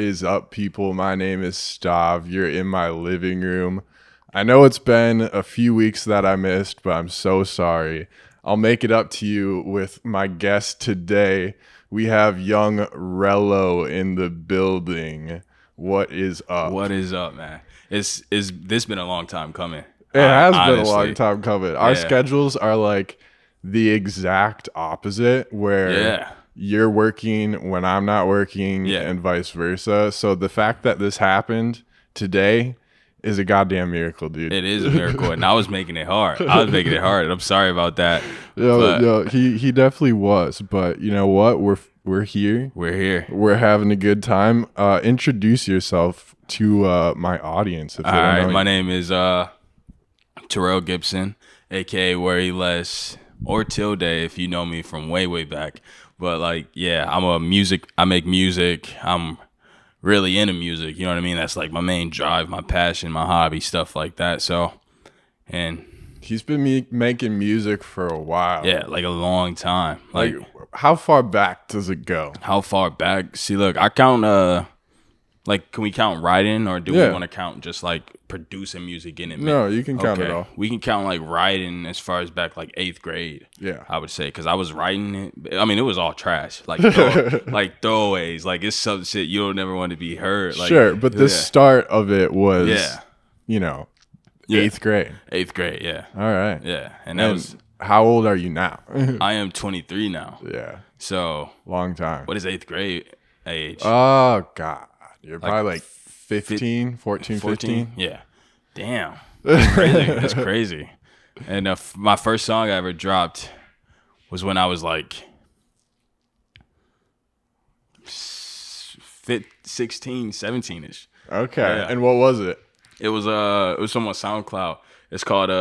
is up, people? My name is Stahv. You're in my living room. I know it's been a few weeks that I missed, but I'm so sorry. I'll make it up to you with my guest today. We have young Rello in the building. What is up? What is up, man? This been a long time coming. It has been honestly. a long time coming. Our schedules are like the exact opposite, where you're working when I'm not working and vice versa. So the fact that this happened today is a goddamn miracle, dude. It is a miracle, and I was making it hard. I'm sorry about that. He definitely was. But you know what? We're here. We're here. We're having a good time. Introduce yourself to my audience. If All right, my name is Terrell Gibson, aka Worry Lezz, or Tilde if you know me from way back. But I make music. I'm really into music, you know what I mean? That's like my main drive, my passion, my hobby, stuff like that. So, and he's been making music for a while. Yeah, like a long time. Like how far back does it go? How far back? See, look, I count can we count writing, or do we want to count just like producing music in it? No, you can count it all. We can count like writing as far as back like 8th grade. Yeah, I would say, because I was writing it. I mean, it was all trash, like like throwaways. Like it's some shit you don't ever want to be heard. Like, sure, but the start of it was, 8th grade. 8th grade, yeah. All right, yeah, and that was. How old are you now? I am 23 now. Yeah, so long time. What is 8th grade age? Oh God. You're probably like 15, 14, 15. Yeah. Damn. That's crazy. That's crazy. And my first song I ever dropped was when I was like 16, 17-ish. Okay. Yeah. And what was it? It was something on SoundCloud. It's called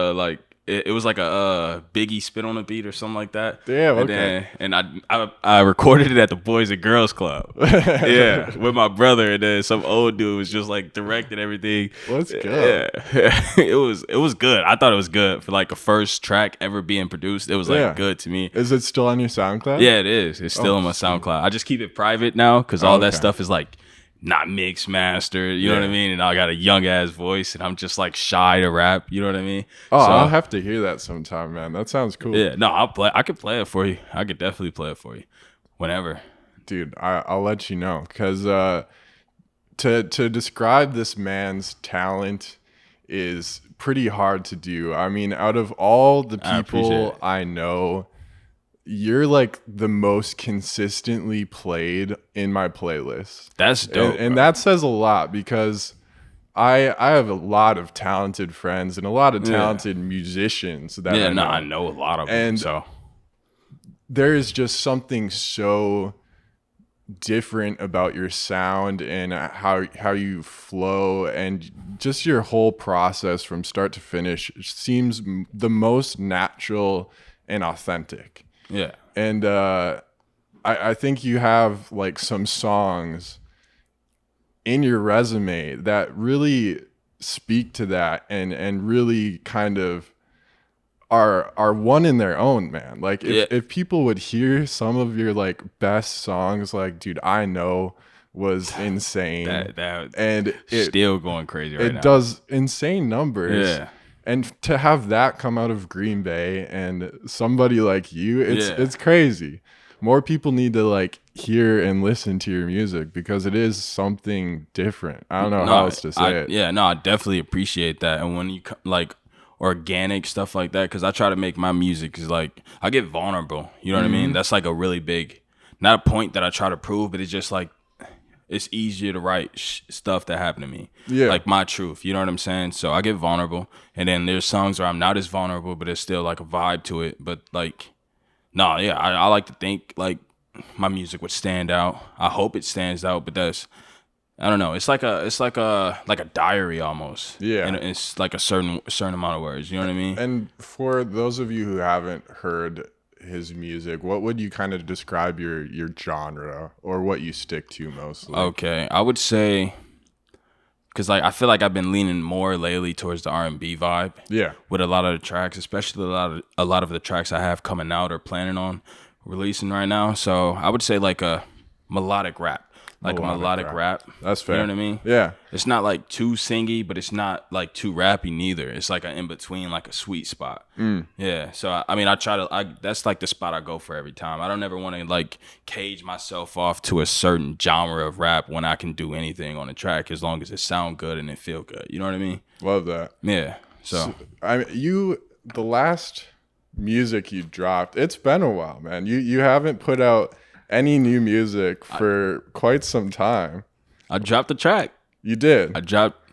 it was like a Biggie spit on a beat or something like that. Damn, okay. And I recorded it at the Boys and Girls Club. Yeah, with my brother, and then some old dude was just like directing everything. Let's go. Yeah. It was good. I thought it was good for like a first track ever being produced. It was like good to me. Is it still on your SoundCloud? Yeah, it is. It's still on my SoundCloud. I just keep it private now because all that stuff is like not mixed, mastered, you know what I mean? And I got a young ass voice, and I'm just like shy to rap, you know what I mean? Oh, so, I'll have to hear that sometime, man. That sounds cool. Yeah, no, I could play it for you. I could definitely play it for you whenever. Dude, I'll let you know, because to describe this man's talent is pretty hard to do. I mean, out of all the people I know, you're like the most consistently played in my playlist. That's dope. And that says a lot, because I have a lot of talented friends and a lot of talented musicians that I know a lot of them. And so there is just something so different about your sound and how you flow, and just your whole process from start to finish seems the most natural and authentic. Yeah. And I think you have like some songs in your resume that really speak to that and really kind of are one in their own, man. Like if people would hear some of your like best songs, like, dude, I Know was insane. And it's still going crazy right now. It does insane numbers. Yeah. And to have that come out of Green Bay and somebody like you, it's crazy. More people need to like hear and listen to your music, because it is something different. I don't know how else to say it. Yeah, no, I definitely appreciate that. And when you like organic stuff like that, because I try to make my music is like, I get vulnerable. You know what I mean? That's like a really big, not a point that I try to prove, but it's just like, it's easier to write stuff that happened to me. Yeah. Like my truth. You know what I'm saying? So I get vulnerable. And then there's songs where I'm not as vulnerable, but there's still like a vibe to it. But like, no, yeah, I like to think like my music would stand out. I hope it stands out, but I don't know. It's like a diary almost. Yeah. And it's like a certain amount of words. You know what I mean? And for those of you who haven't heard his music, what would you kind of describe your genre, or what you stick to mostly? Okay, I would say, because like I feel like I've been leaning more lately towards the R&B vibe. Yeah, with a lot of the tracks, especially a lot of the tracks I have coming out or planning on releasing right now. So I would say like a melodic rap, like a melodic rap. That's fair. You know what I mean? Yeah. It's not like too singy, but it's not like too rappy neither. It's like an in between, like a sweet spot. Yeah. So I mean, I try to. That's like the spot I go for every time. I don't ever want to like cage myself off to a certain genre of rap when I can do anything on the track as long as it sound good and it feel good. You know what I mean? Love that. Yeah. So the last music you dropped, it's been a while, man. You haven't put out any new music for quite some time. I dropped the track. You did? I dropped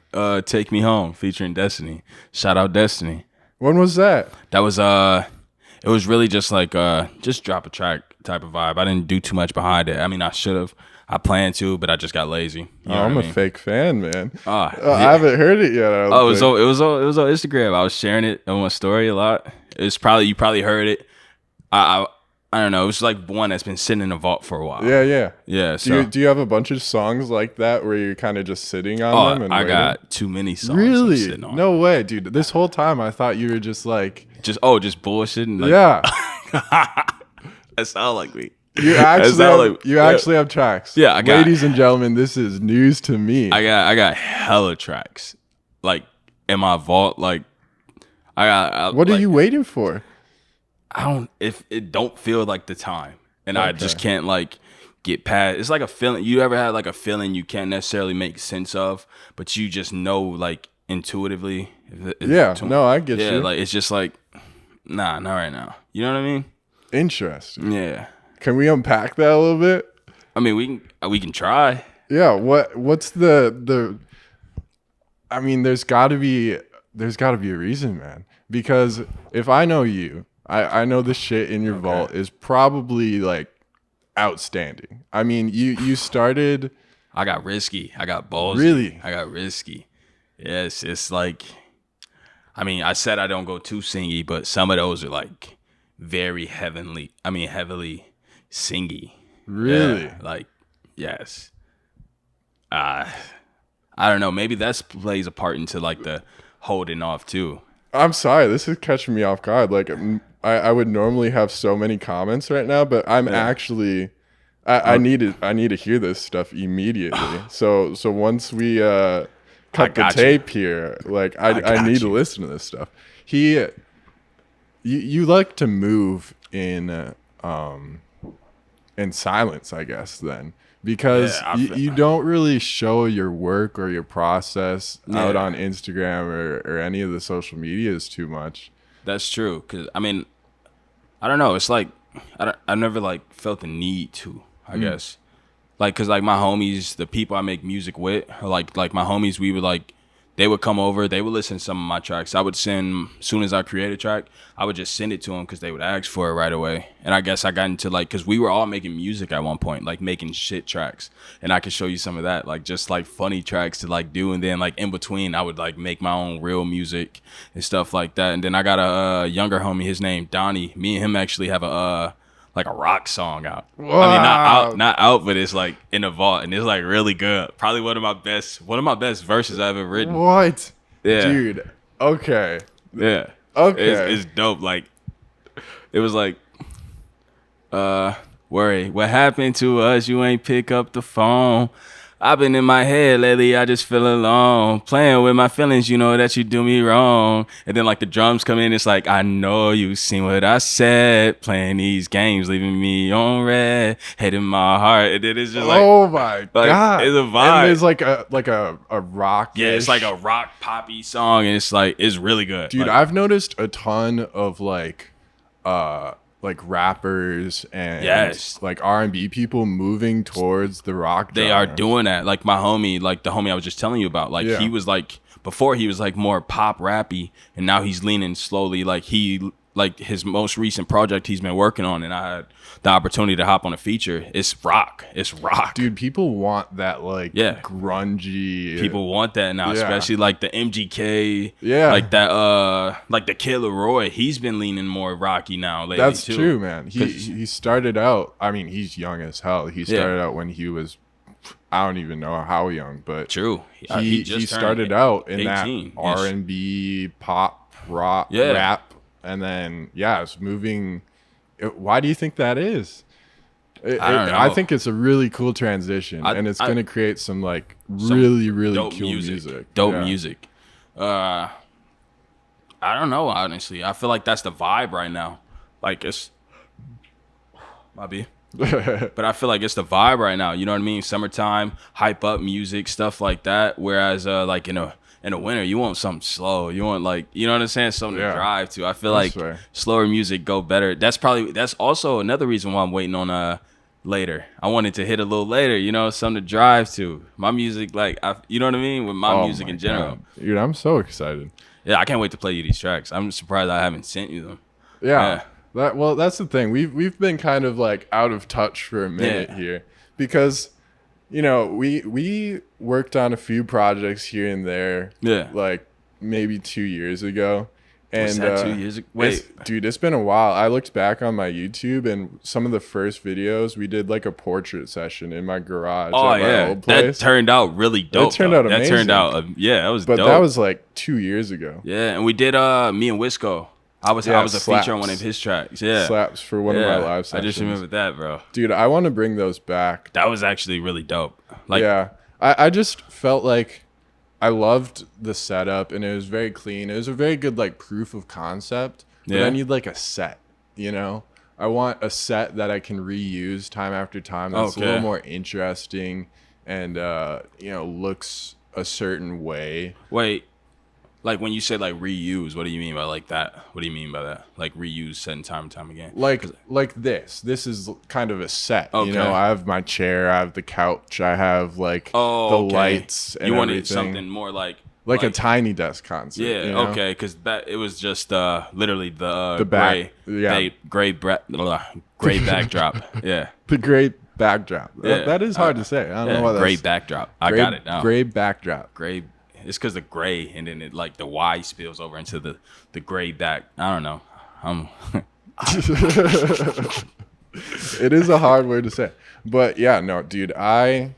Take Me Home featuring Destiny. Shout out Destiny. When was that? That was it was really just like just drop a track type of vibe. I didn't do too much behind it. I mean, I should have. I planned to, but I just got lazy. You know I'm what I mean? a fake fan, man. Yeah. I haven't heard it yet. It was on Instagram. I was sharing it on my story a lot. It's probably you probably heard it. I don't know. It was like one that's been sitting in the vault for a while. Yeah. So do you have a bunch of songs like that where you're kind of just sitting on them? And I waiting? got too many songs. Really? I'm sitting on. No way, dude. This whole time I thought you were just like just bullshitting. Like, yeah. That sound like me. You actually have tracks. Yeah, I got. Ladies and gentlemen, this is news to me. I got hella tracks, like in my vault. Like what are you waiting for? I don't. If it don't feel like the time, and I just can't like get past. It's like a feeling. You ever had like a feeling you can't necessarily make sense of, but you just know like intuitively. I get you. Yeah, like it's just like, nah, not right now. You know what I mean? Interesting. Yeah. Can we unpack that a little bit? I mean, we can try. Yeah. What's the? I mean, there's got to be a reason, man. Because if I know you, I know the shit in your vault is probably like outstanding. I mean, you started. I got risky. I got ballsy. Really? I got risky. Yes, it's like. I mean, I said I don't go too singy, but some of those are like very heavily singy. Really? Yeah, like, yes. I don't know. Maybe that plays a part into like the holding off too. I'm sorry. This is catching me off guard. Like, I would normally have so many comments right now, but I'm actually, I need to hear this stuff immediately. So once we cut the tape here, like I need to listen to this stuff. You like to move in silence, I guess, then, because you don't really show your work or your process out on Instagram or any of the social medias too much. That's true, because I mean, I don't know. It's like I never like felt the need to. I guess, like, cause like my homies, the people I make music with, or like my homies, we would like. They would come over. They would listen to some of my tracks. I would send, as soon as I create a track, I would just send it to them because they would ask for it right away. And I guess I got into like, because we were all making music at one point, like making shit tracks. And I could show you some of that, like just like funny tracks to like do. And then like in between, I would like make my own real music and stuff like that. And then I got a younger homie, his name Donnie. Me and him actually have a rock song out. Wow. I mean, not out, but it's like in the vault, and it's like really good. Probably one of my best verses I've ever written. What? Yeah, dude. Okay. Yeah. Okay. It's dope. Like, it was like, Worry, what happened to us? You ain't pick up the phone. I've been in my head lately, I just feel alone. Playing with my feelings, you know that you do me wrong. And then like the drums come in, it's like, I know you seen what I said. Playing these games, leaving me on red. Hating my heart. And then it's just like, oh my God. It's a vibe. And there's like a rock. Yeah, it's like a rock poppy song, and it's like, it's really good. Dude, like, I've noticed a ton of like rappers and like R&B people moving towards the rock genre. They are doing that. Like my homie, like the homie I was just telling you about, like he was like, before he was like more pop rappy, and now he's leaning slowly. Like his most recent project he's been working on, and I had the opportunity to hop on a feature. It's rock. Dude, people want that like grungy. People want that now, especially like the MGK. Yeah. Like that like the Kid Laroi. He's been leaning more rocky now lately. That's too. true, man. He started out, I mean, he's young as hell. He started out when he was, I don't even know how young, but true. He started out in 18, that R&B, pop, rock, rap. And then, it's moving. Why do you think that is? I don't know. I think it's a really cool transition, and it's gonna create some like really cool music. Dope music. I don't know, honestly. I feel like that's the vibe right now. Like it's might be. But I feel like it's the vibe right now. You know what I mean? Summertime, hype up music, stuff like that. Whereas like in the winter, you want something slow. You want like, you know what I'm saying? Something to drive to. I feel like slower music go better. That's also another reason why I'm waiting on later. I wanted to hit a little later, you know, something to drive to. My music, like, you know what I mean? With my music in general. God. Dude, I'm so excited. Yeah, I can't wait to play you these tracks. I'm surprised I haven't sent you them. Yeah. Well, that's the thing. We've been kind of like out of touch for a minute here because, you know, we worked on a few projects here and there. Yeah. Like maybe 2 years ago. And was that 2 years ago? Wait, dude, it's been a while. I looked back on my YouTube and some of the first videos, we did like a portrait session in my garage. Oh at my old place. That turned out really dope. That turned out amazing. That turned out, that was dope. But that was like 2 years ago. Yeah, and we did me and Wisco. I was a feature on one of his tracks. Yeah, slaps for one of my live sessions. I just remembered that, bro. Dude, I want to bring those back. That was actually really dope. Like, yeah, I just felt like I loved the setup and it was very clean. It was a very good like proof of concept. But I need like a set, you know? I want a set that I can reuse time after time. That's a little more interesting and you know, looks a certain way. Wait. Like when you say like reuse, what do you mean by like that? What do you mean by that? Like reuse set and time and time again? Like this. This is kind of a set. You know, I have my chair, I have the couch, I have like the lights and you wanted everything. Something more like a tiny desk concept. Yeah, you know? Okay, because it was just literally the back, gray backdrop. Yeah. The gray backdrop. That is hard to say. I don't know why that's gray backdrop. I got it now. Gray backdrop. Gray. It's because of gray, and then it like the Y spills over into the gray back. I don't know. It is a hard word to say, but yeah, no, dude, I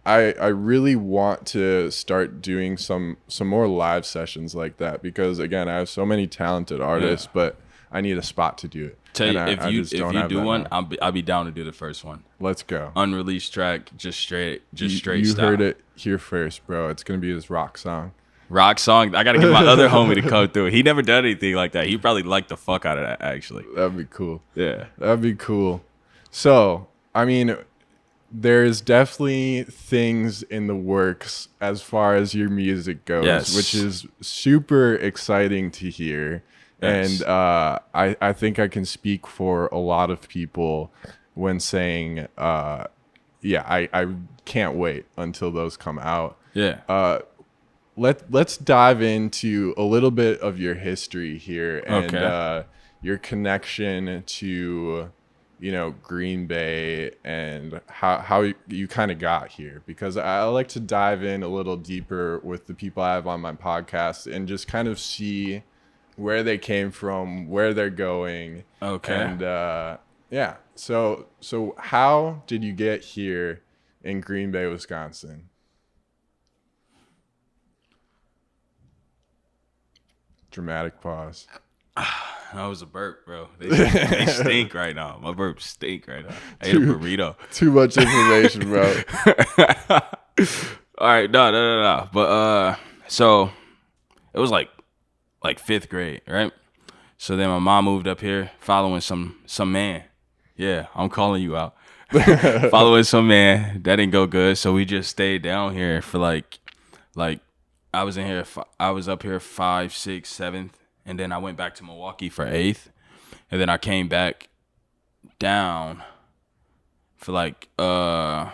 really want to start doing some more live sessions like that because again, I have so many talented artists, but I need a spot to do it. Tell you, if you do one, I'll be down to do the first one. Let's go. Unreleased track, just straight. You style. Heard it here first, bro. It's gonna be this rock song. Rock song. I gotta get my other homie to come through. He never done anything like that. He probably liked the fuck out of that. Actually, that'd be cool. Yeah, that'd be cool. So, I mean, there's definitely things in the works as far as your music goes, which is super exciting to hear. Yes. And I think I can speak for a lot of people when saying, I can't wait until those come out. Yeah. Let's dive into a little bit of your history here and your connection to, you know, Green Bay and how you kind of got here, because I like to dive in a little deeper with the people I have on my podcast and just kind of see where they came from, where they're going. Okay. And so how did you get here in Green Bay, Wisconsin? Dramatic pause. That was a burp, bro. They stink right now. My burps stink right now. I ate a burrito. Too much information, bro. All right, no. But so it was like fifth grade, right? So then my mom moved up here following some man. Yeah, I'm calling you out. Following some man. That didn't go good. So we just stayed down here for like I was up here 5th, 6th, 7th, and then I went back to Milwaukee for 8th. And then I came back down for like I'm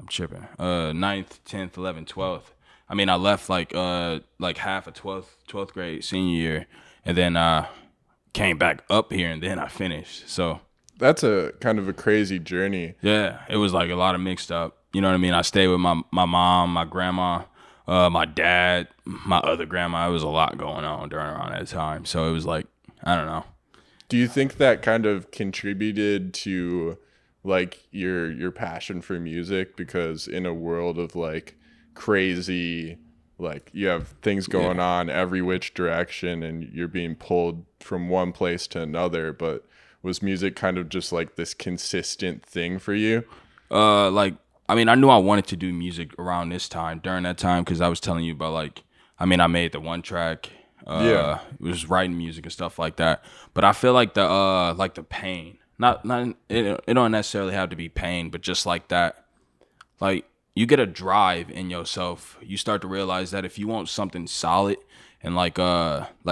tripping. 9th, 10th, 11th, 12th. I mean, I left like half of 12th grade senior year, and then came back up here, and then I finished. So that's a kind of a crazy journey. Yeah, it was like a lot of mixed up. You know what I mean? I stayed with my mom, my grandma, my dad, my other grandma. It was a lot going on around that time. So it was like, I don't know. Do you think that kind of contributed to like your passion for music? Because in a world of like crazy, like you have things going on every which direction and you're being pulled from one place to another, but Was music kind of just like this consistent thing for you? Like, I mean, I knew I wanted to do music around this time, during that time, because I was telling you about, like, I mean, I made the one track, was writing music and stuff like that. But I feel like the pain, not it don't necessarily have to be pain, but just like that, like, you get a drive in yourself. You start to realize that if you want something solid and like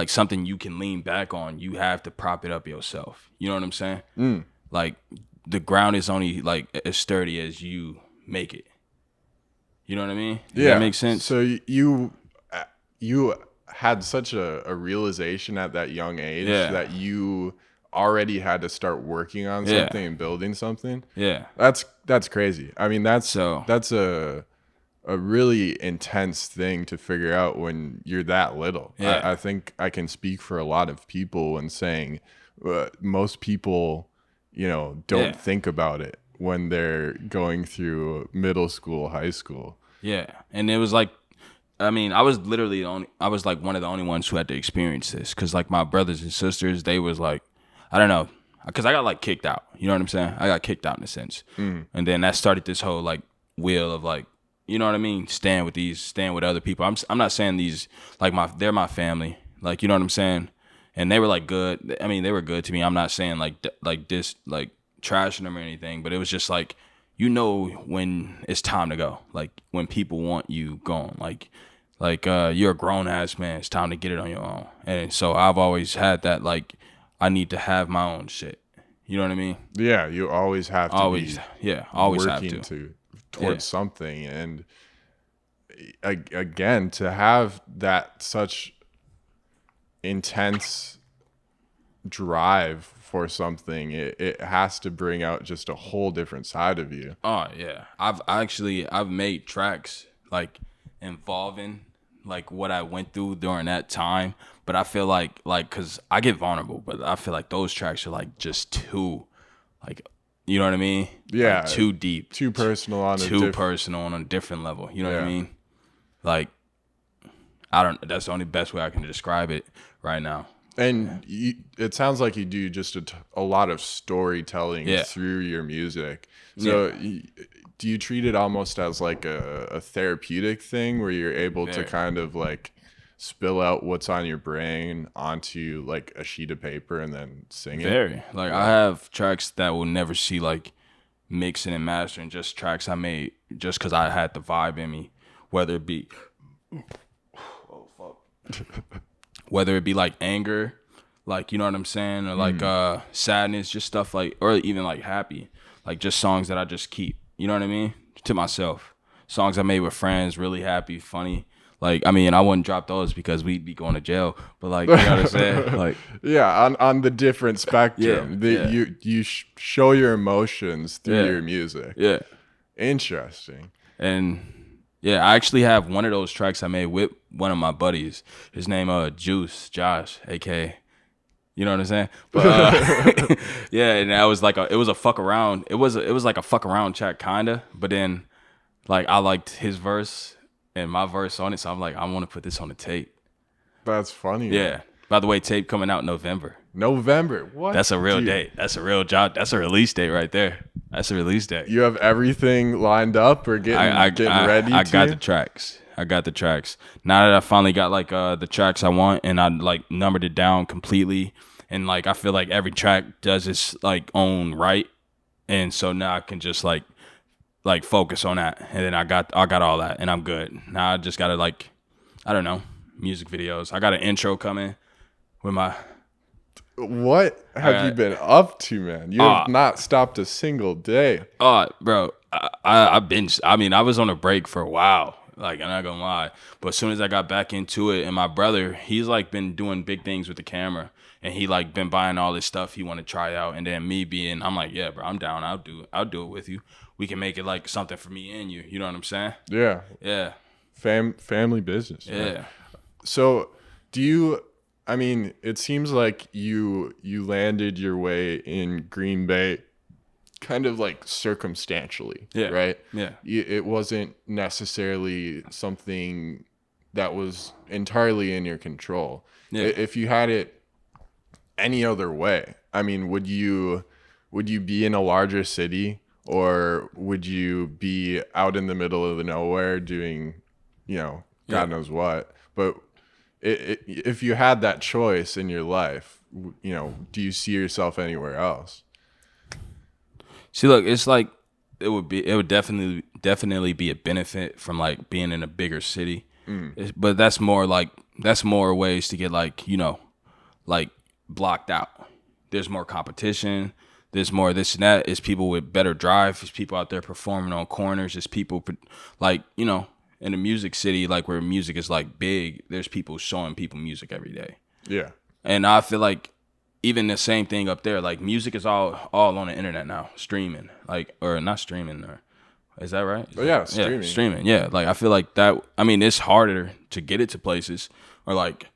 something you can lean back on, you have to prop it up yourself. You know what I'm saying? Like, the ground is only like as sturdy as you make it. You know what I mean? Does that make sense? So you had such a realization at that young age that you already had to start working on something and building something. Yeah. That's crazy. I mean, that's a really intense thing to figure out when you're that little. Yeah. I think I can speak for a lot of people in saying most people, don't think about it when they're going through middle school, high school. Yeah. And it was like, I mean, I was like one of the only ones who had to experience this. Cause like my brothers and sisters, they was like, I don't know. Cause I got like kicked out. You know what I'm saying? I got kicked out in a sense. And then that started this whole like wheel of like, you know what I mean? Stand with other people. I'm not saying these, like they're my family. Like, you know what I'm saying? And they were like good. I mean, they were good to me. I'm not saying like this, like trashing them or anything, but it was just like, when it's time to go. Like when people want you gone, like you're a grown ass man. It's time to get it on your own. And so I've always had that, like, I need to have my own shit. You know what I mean? Yeah. You always have to always working have to. Towards something. And again, to have that such intense drive for something, it has to bring out just a whole different side of you. Oh yeah, I've made tracks like involving like what I went through during that time, but I feel like because I get vulnerable, but I feel like those tracks are like just too, like, you know what I mean? Yeah, like too deep, too personal on a different level. You know what I mean? Like, that's the only best way I can describe it right now. And it sounds like you do just a lot of storytelling through your music. So do you treat it almost as like a therapeutic thing where you're able to kind of like spill out what's on your brain onto like a sheet of paper and then sing it? Like, I have tracks that will never see like mixing and mastering, just tracks I made just because I had the vibe in me, whether it be whether it be like anger, like, you know what I'm saying, or like sadness, just stuff like, or even like happy, like just songs that I just keep, you know what I mean, to myself. Songs I made with friends, really happy, funny. Like, I mean, I wouldn't drop those because we'd be going to jail, but like, you know what I'm saying? Like, yeah, on the different spectrum, you show your emotions through your music. Yeah, interesting. And yeah, I actually have one of those tracks I made with one of my buddies. His name Josh, aka, you know what I'm saying? But yeah, and that was like it was a fuck around. It was like a fuck around track kinda, but then like I liked his verse and my verse on it, so I'm like, I want to put this on the tape. That's funny. Yeah. Man. By the way, tape coming out November. What? That's a real date. That's a real job. That's a release date right there. That's a release date. You have everything lined up or getting ready? I got the tracks. Now that I finally got like the tracks I want, and I like numbered it down completely, and like I feel like every track does its like own right, and so now I can just like focus on that, and then I got all that, and I'm good. Now I just gotta like, I don't know, music videos. I got an intro coming with my. What have you been up to, man? You have not stopped a single day. Bro, I was on a break for a while. Like, I'm not gonna lie. But as soon as I got back into it, and my brother, he's like been doing big things with the camera, and he like been buying all this stuff he want to try out. And then I'm like, yeah, bro, I'm down. I'll do it with you. We can make it like something for me and you. You know what I'm saying? Yeah. Yeah. Family business. Yeah. Man. So do you? I mean, it seems like you landed your way in Green Bay kind of like circumstantially, right? Yeah. It wasn't necessarily something that was entirely in your control. Yeah. If you had it any other way, I mean, would you be in a larger city, or would you be out in the middle of the nowhere doing, God knows what? But if you had that choice in your life, do you see yourself anywhere else? See, look, it's like it would definitely be a benefit from like being in a bigger city, but that's more ways to get like like blocked out. There's more competition. There's more this and that. It's people with better drive. It's people out there performing on corners. It's people like in a music city, like where music is like big. There's people showing people music every day. Yeah, and I feel like even the same thing up there, like music is all on the internet now, streaming, like, or not streaming, or is that right? Streaming. Yeah, streaming. Yeah, like I feel like that. I mean, it's harder to get it to places, or like,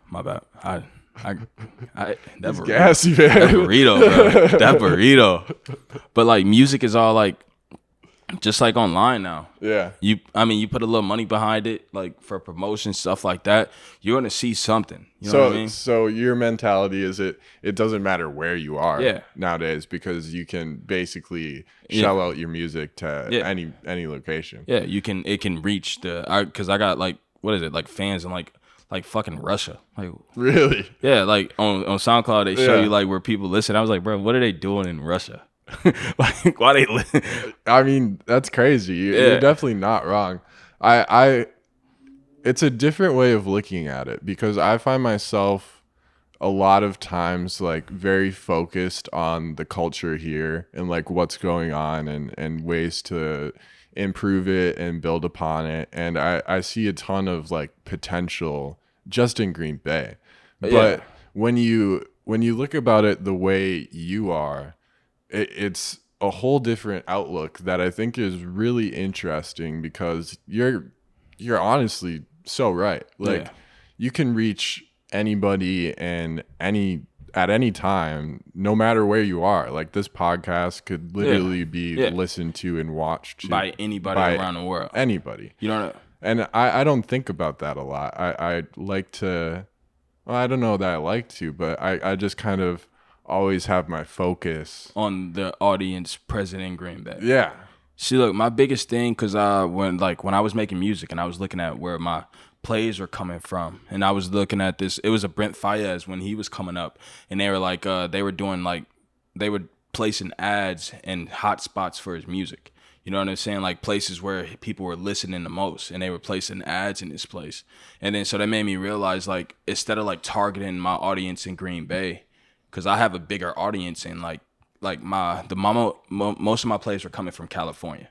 my bad. That burrito, gassy, man. That burrito, bro. That burrito. But like, music is all like, just like online now. Yeah. You put a little money behind it, like for promotion, stuff like that. You're gonna see something. You know what I mean? So your mentality is it doesn't matter where you are nowadays, because you can basically shell out your music to any location. Yeah, it can reach because I got like, what is it, like fans in like fucking Russia. Like, really? Yeah, like on SoundCloud they show you like where people listen. I was like, bro, what are they doing in Russia? Like, why they listen? I mean, that's crazy. You're definitely not wrong. It's a different way of looking at it, because I find myself a lot of times like very focused on the culture here and like what's going on and ways to improve it and build upon it. And I see a ton of like potential just in Green Bay. But when you look about it the way you are, it's a whole different outlook that I think is really interesting, because you're honestly so right. Like, you can reach anybody and at any time, no matter where you are. Like, this podcast could literally be listened to and watched by anybody around the world. Anybody. You know. And I don't think about that a lot. I like to. Well, I don't know that I like to, but I just kind of always have my focus on the audience present in Green Bay. Yeah. See, look, my biggest thing, because when I was making music and I was looking at where my plays were coming from, and I was looking at this, it was a Brent Faiyaz when he was coming up, and they were like, they were placing ads and hot spots for his music. You know what I'm saying? Like places where people were listening the most, and they were placing ads in this place. And then so that made me realize, like, instead of like targeting my audience in Green Bay, because I have a bigger audience in most of my plays were coming from California.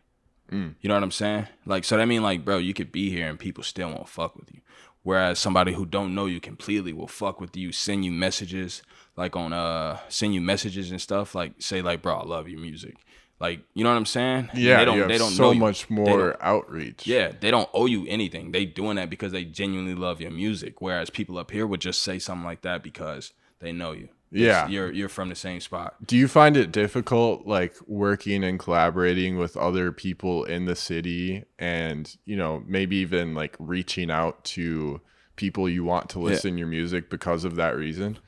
You know what I'm saying? like, so that mean like, bro, you could be here and people still won't fuck with you, whereas somebody who don't know you completely will fuck with you, send you messages and stuff, like say like, bro, I love your music, like, you know what I'm saying? Yeah, they don't so know much more outreach. Yeah, they don't owe you anything. They doing that because they genuinely love your music, whereas people up here would just say something like that because they know you. Yeah. You're from the same spot. Do you find it difficult, like, working and collaborating with other people in the city, and, maybe even like reaching out to people you want to listen to your music because of that reason?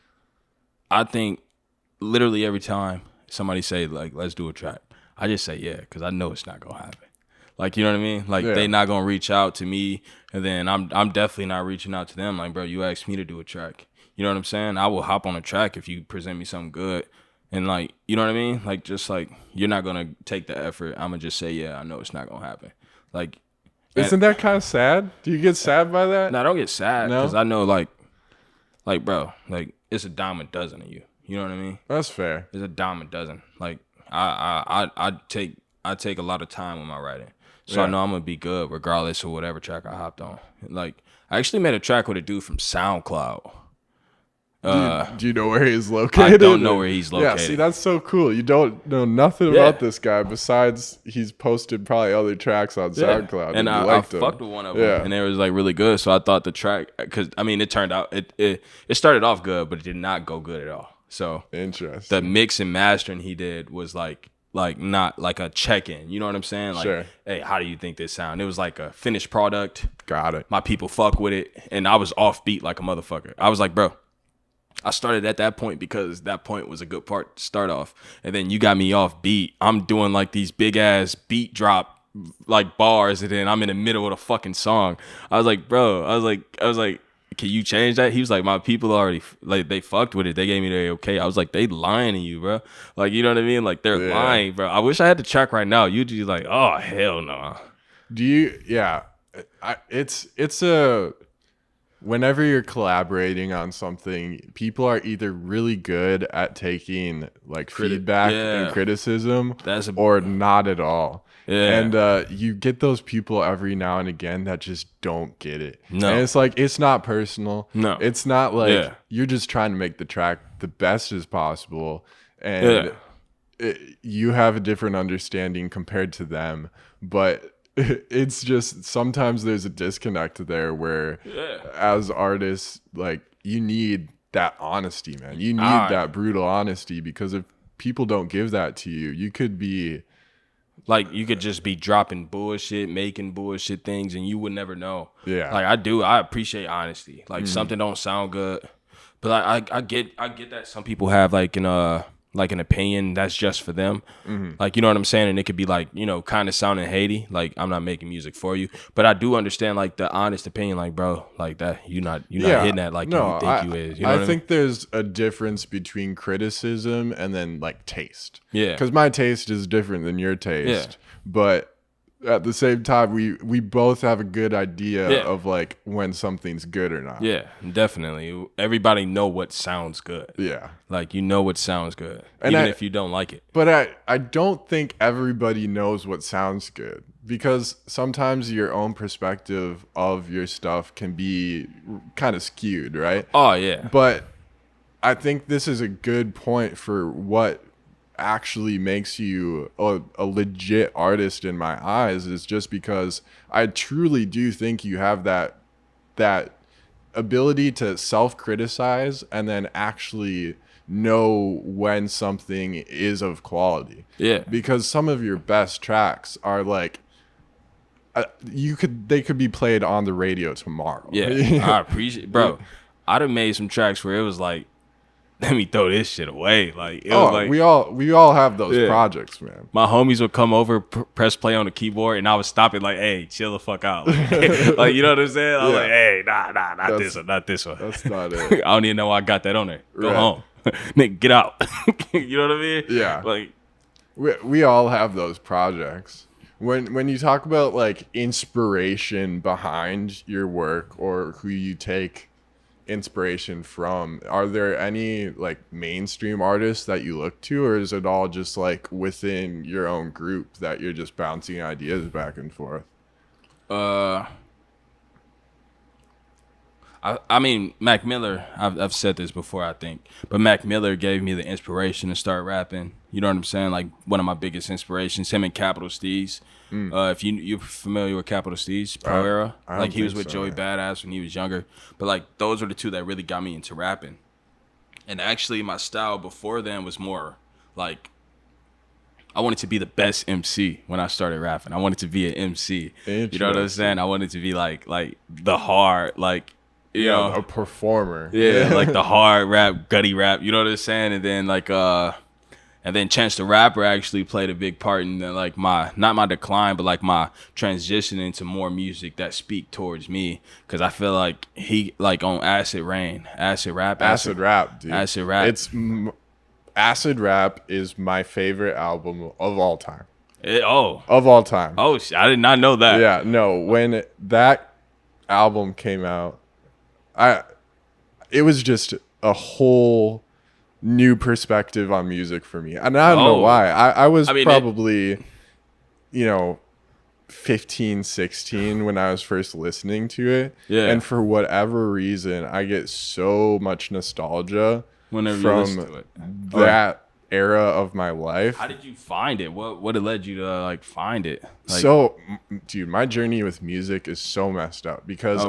I think literally every time somebody say like, let's do a track, I just say yeah, because I know it's not gonna happen. Like, you know what I mean? Like, they not gonna reach out to me, and then I'm definitely not reaching out to them. Like, bro, you asked me to do a track. You know what I'm saying? I will hop on a track if you present me something good. And like, you know what I mean? Like, just like, you're not going to take the effort. I'm going to just say, yeah, I know it's not going to happen. Like, isn't that kind of sad? Do you get sad by that? No, I don't get sad, because I know like, bro, like, it's a dime a dozen of you. You know what I mean? That's fair. It's a dime a dozen. Like, I take a lot of time with my writing. So I know I'm going to be good regardless of whatever track I hopped on. Like, I actually made a track with a dude from SoundCloud. Do you know where he's located? I don't know where he's located. Yeah, see, that's so cool. You don't know nothing about this guy besides he's posted probably other tracks on SoundCloud. And I fucked with one of them, and it was like really good. So I thought the track, because I mean, it turned out it started off good, but it did not go good at all. So interesting. The mix and mastering he did was like not like a check-in. You know what I'm saying? Like, hey, how do you think this sound? It was like a finished product. Got it. My people fuck with it, and I was offbeat like a motherfucker. I was like, bro, I started at that point because that point was a good part to start off. And then you got me off beat. I'm doing like these big ass beat drop like bars, and then I'm in the middle of the fucking song. I was like, bro, I was like, can you change that? He was like, my people already like they fucked with it. They gave me the okay. I was like, they lying to you, bro. Like, you know what I mean? Like they're lying, bro. I wish I had the track right now. You'd be like, oh hell no. Do you? Yeah, it's a whenever you're collaborating on something, people are either really good at taking like feedback and criticism or not at all. Yeah. And you get those people every now and again that just don't get it. No. And it's like, it's not personal. No. It's not like you're just trying to make the track the best as possible. And you have a different understanding compared to them. But it's just sometimes there's a disconnect there where as artists, like, you need that honesty, man. You need that brutal honesty, because if people don't give that to you, you could be like, you could just be dropping bullshit, making bullshit things, and you would never know. Yeah. Like, I appreciate honesty. Like, something don't sound good, but I get that some people have like an opinion that's just for them. Like, you know what I'm saying? And it could be like, you know, kind of sounding haty. Like, I'm not making music for you. But I do understand like the honest opinion, like, bro, like that you're not hitting that like you think you is. You know I think there's a difference between criticism and then like taste. Yeah. Because my taste is different than your taste. Yeah. But at the same time, we both have a good idea of like when something's good or not. Yeah, definitely. Everybody know what sounds good. Yeah. Like, you know what sounds good, and even if you don't like it. But I don't think everybody knows what sounds good, because sometimes your own perspective of your stuff can be kind of skewed, right? Oh, yeah. But I think this is a good point for what actually makes you a legit artist in my eyes, is just because I truly do think you have that ability to self-criticize and then actually know when something is of quality. Yeah. Because some of your best tracks are like they could be played on the radio tomorrow. Yeah. I appreciate, bro. I'd have made some tracks where it was like, let me throw this shit away. Like, it was like, we all have those projects, man. My homies would come over, press play on the keyboard, and I would stop it like, hey, chill the fuck out. Like, you know what I'm saying? I was like, hey, nah, not this one. That's not it. I don't even know why I got that on there. Go home. Nigga, get out. You know what I mean? Yeah. Like, we all have those projects. When you talk about like inspiration behind your work or who you take inspiration from, are there any like mainstream artists that you look to, or is it all just like within your own group that you're just bouncing ideas back and forth? I mean, Mac Miller, I've said this before, I think, but Mac Miller gave me the inspiration to start rapping. You know what I'm saying? Like, one of my biggest inspirations, him and Capital Steez. If you're familiar with Capital Steez, Pro Era, like he was with Joey Badass when he was younger. But like, those were the two that really got me into rapping. And actually, my style before then was more like, I wanted to be the best MC when I started rapping. I wanted to be an MC. You know what I'm saying? I wanted to be like the hard, like, you know, a performer. Yeah, like the hard rap, gutty rap. You know what I'm saying? And then like and then Chance the Rapper actually played a big part in like not my decline, but like my transition into more music that speak towards me. Cause I feel like he, like on Acid Rap, dude. Acid Rap. Acid Rap is my favorite album of all time. Of all time. Oh, I did not know that. Yeah, no. When that album came out, it was just a whole new perspective on music for me. And I don't know why. I was probably, 15, 16 when I was first listening to it. Yeah. And for whatever reason, I get so much nostalgia whenever from you listen to it. That era of my life. How did you find it? What had led you to like find it? Like, so, dude, my journey with music is so messed up because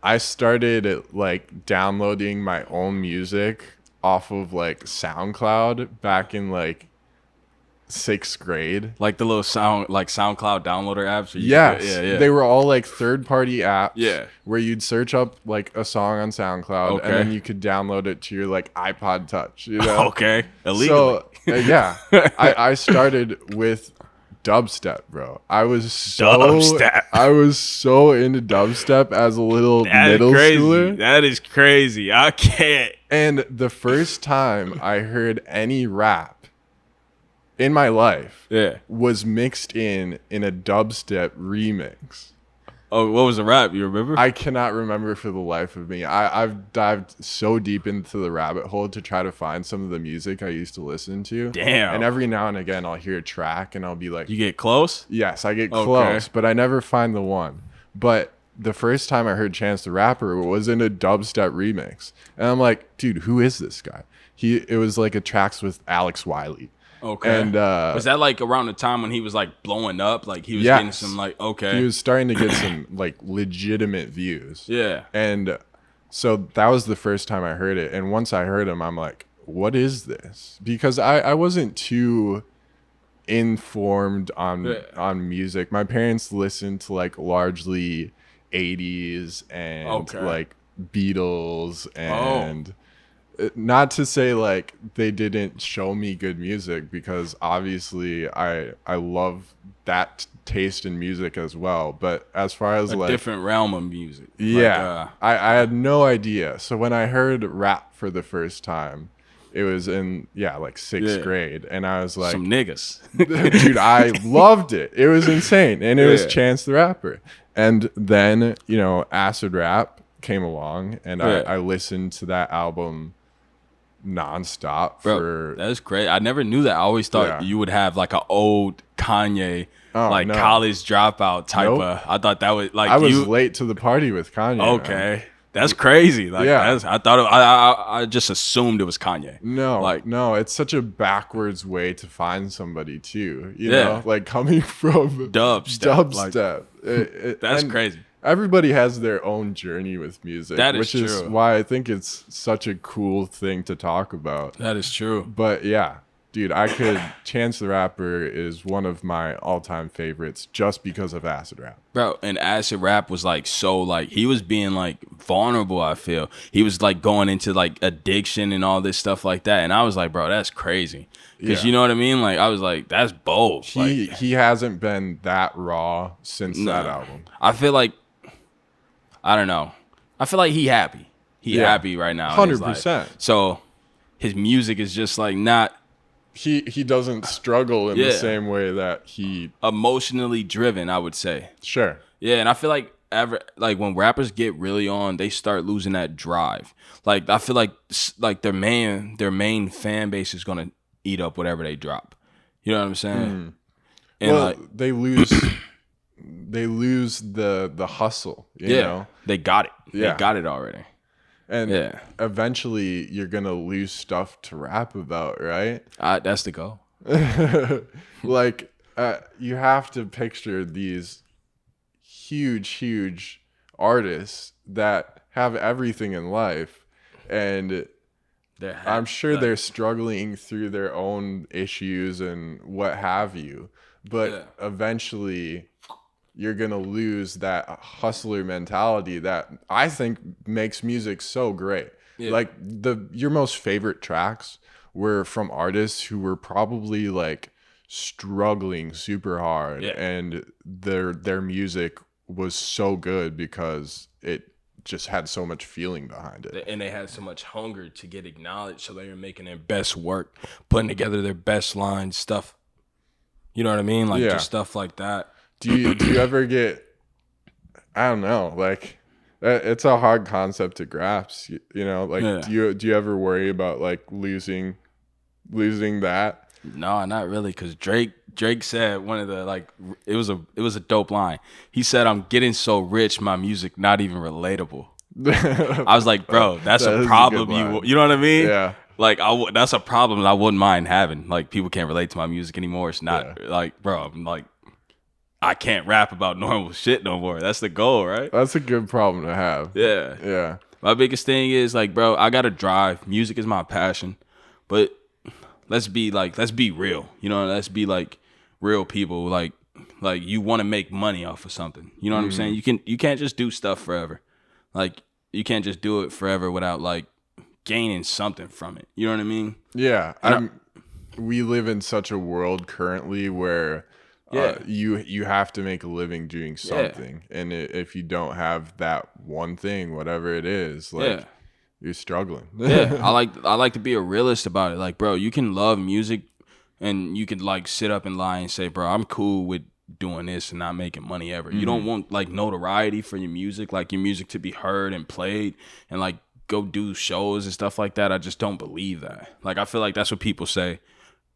I started like downloading my own music off of like SoundCloud back in like 6th grade. Like the little SoundCloud downloader apps. Yes. Yeah. They were all like third-party apps. Yeah. Where you'd search up like a song on SoundCloud, and then you could download it to your like iPod Touch. You know? Okay. Illegally. So yeah, I started with dubstep, bro. I was so into dubstep as a little middle schooler. That is crazy. I can't. And the first time I heard any rap in my life was mixed in a dubstep remix. Oh, what was the rap? You remember? I cannot remember for the life of me. I've dived so deep into the rabbit hole to try to find some of the music I used to listen to. Damn. And every now and again, I'll hear a track and I'll be like... You get close? Yes, I get close, but I never find the one. But the first time I heard Chance the Rapper was in a dubstep remix. And I'm like, dude, who is this guy? It was like a tracks with Alex Wiley. Okay. And was that like around the time when he was like blowing up? Like he was getting some like, okay. He was starting to get some like legitimate views. Yeah. And so that was the first time I heard it. And once I heard him, I'm like, what is this? Because I wasn't too informed on music. My parents listened to like largely 80s and like Beatles and... Not to say like they didn't show me good music, because obviously I love that taste in music as well. But as far as a different realm of music, yeah, I had no idea. So when I heard rap for the first time, it was in like 6th grade, and I was like, some niggas, dude, I loved it. It was insane, and it was Chance the Rapper. And then acid rap came along, and I listened to that album nonstop. Bro, that's great. I never knew that. I always thought you would have like an old Kanye college dropout type of... I thought that was like... I was late to the party with Kanye. Okay. Man. That's crazy. Like I thought I just assumed it was Kanye. No, it's such a backwards way to find somebody too. You know, like coming from dubstep. That's crazy. Everybody has their own journey with music, which is why I think it's such a cool thing to talk about. That is true. But yeah, dude, Chance the Rapper is one of my all-time favorites just because of acid rap. Bro, and acid rap was like he was being like vulnerable, I feel. He was like going into like addiction and all this stuff like that. And I was like, bro, that's crazy. Because you know what I mean? Like, I was like, that's bold. He hasn't been that raw since that album. I feel like, I don't know. I feel like he happy. He happy right now. 100%. So his music is just like not... He doesn't struggle in the same way that he... Emotionally driven, I would say. Sure. Yeah, and I feel like when rappers get really on, they start losing that drive. Like, I feel like their main fan base is going to eat up whatever they drop. You know what I'm saying? And they lose... They lose the hustle, you know? They got it. They got it already. And eventually you're going to lose stuff to rap about, right? That's the goal. Like, you have to picture these huge artists that have everything in life. And I'm sure they're struggling through their own issues and what have you. But eventually... you're going to lose that hustler mentality that I think makes music so great. Yeah. Like your most favorite tracks were from artists who were probably like struggling super hard and their music was so good because it just had so much feeling behind it. And they had so much hunger to get acknowledged, so they were making their best work, putting together their best lines, stuff. You know what I mean? Like just stuff like that. Do you ever get, I don't know, like it's a hard concept to grasp, you know, like do you ever worry about like losing that? No, not really, because Drake said one of the like it was a dope line. He said, "I'm getting so rich, my music not even relatable." I was like, bro, that's a problem. You know what I mean? Yeah. Like that's a problem that I wouldn't mind having. Like people can't relate to my music anymore. It's not like, bro, I'm like, I can't rap about normal shit no more. That's the goal, right? That's a good problem to have. Yeah. Yeah. My biggest thing is like, bro, I gotta drive. Music is my passion. But let's be real. You know, let's be like real people. Like you want to make money off of something. You know what I'm saying? You can't just do stuff forever. Like you can't just do it forever without like gaining something from it. You know what I mean? Yeah. We live in such a world currently where you have to make a living doing something. And if you don't have that one thing, whatever it is, like you're struggling. I like to be a realist about it. Like, bro, you can love music and you can like sit up and lie and say, bro, I'm cool with doing this and not making money ever. You don't want like notoriety for your music, like your music to be heard and played and like go do shows and stuff like that. I just don't believe that. Like, I feel like that's what people say,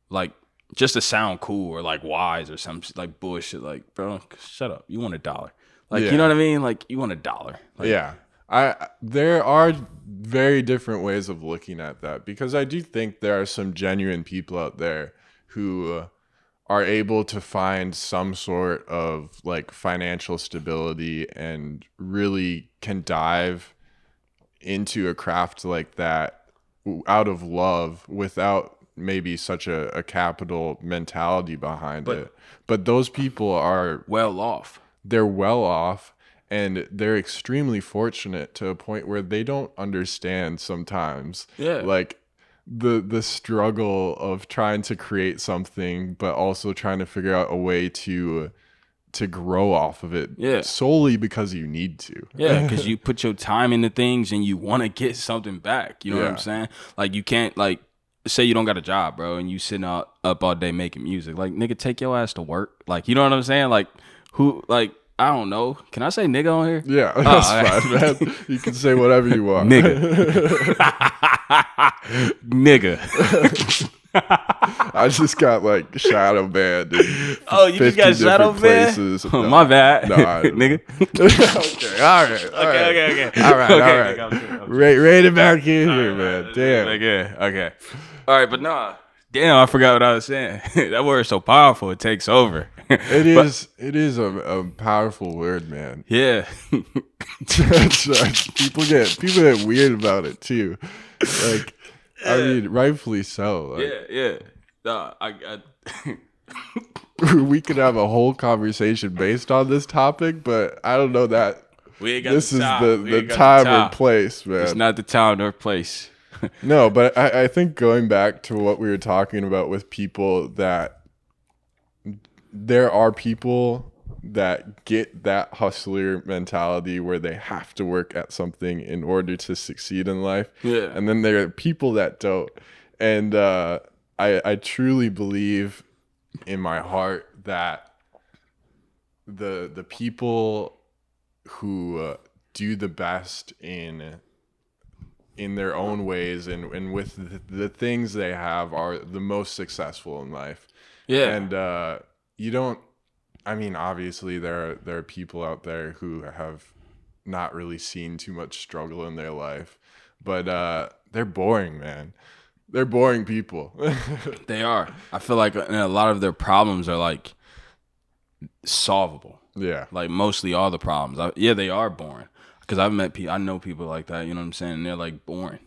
like just to sound cool or like wise or some like bullshit. Like, bro, shut up. You want $1. Like, you know what I mean? Like, you want $1. Like, there are very different ways of looking at that, because I do think there are some genuine people out there who are able to find some sort of like financial stability and really can dive into a craft like that out of love without maybe such a capital mentality behind it. But those people are well off. They're well off, and they're extremely fortunate to a point where they don't understand sometimes like the struggle of trying to create something but also trying to figure out a way to grow off of it solely because you need to. Because you put your time into things and you want to get something back. You know what I'm saying? Like, you can't, like, say you don't got a job, bro, and you sitting up all day making music. Like, nigga, take your ass to work. Like, you know what I'm saying? Like, who, like, I don't know. Can I say nigga on here? Yeah, that's fine, man. You can say whatever you want. Nigga. Nigga. I just got like shadow banned. Oh, you just got shadow banned? No, my bad. No, nigga. Okay, all right. Okay. All right. Rein it back in here, man. Damn. Okay. All right, but nah. Damn, I forgot what I was saying. That word's so powerful, it takes over. It is a powerful word, man. Yeah. People get weird about it too. Like, I mean, rightfully so. Like, yeah. Nah, we could have a whole conversation based on this topic, but I don't know that this is the time or place, man. It's not the time or place. No, but I think going back to what we were talking about with people, that there are people that get that hustler mentality where they have to work at something in order to succeed in life. Yeah. And then there are people that don't. And I truly believe in my heart that the people who do the best in their own ways and with the things they have are the most successful in life. Yeah. And you don't, I mean, obviously there are people out there who have not really seen too much struggle in their life, but they're boring, man. They're boring people. They are. I feel like a lot of their problems are like solvable. Yeah. Like mostly all the problems. They are boring. Because I know people like that, you know what I'm saying? And they're like boring.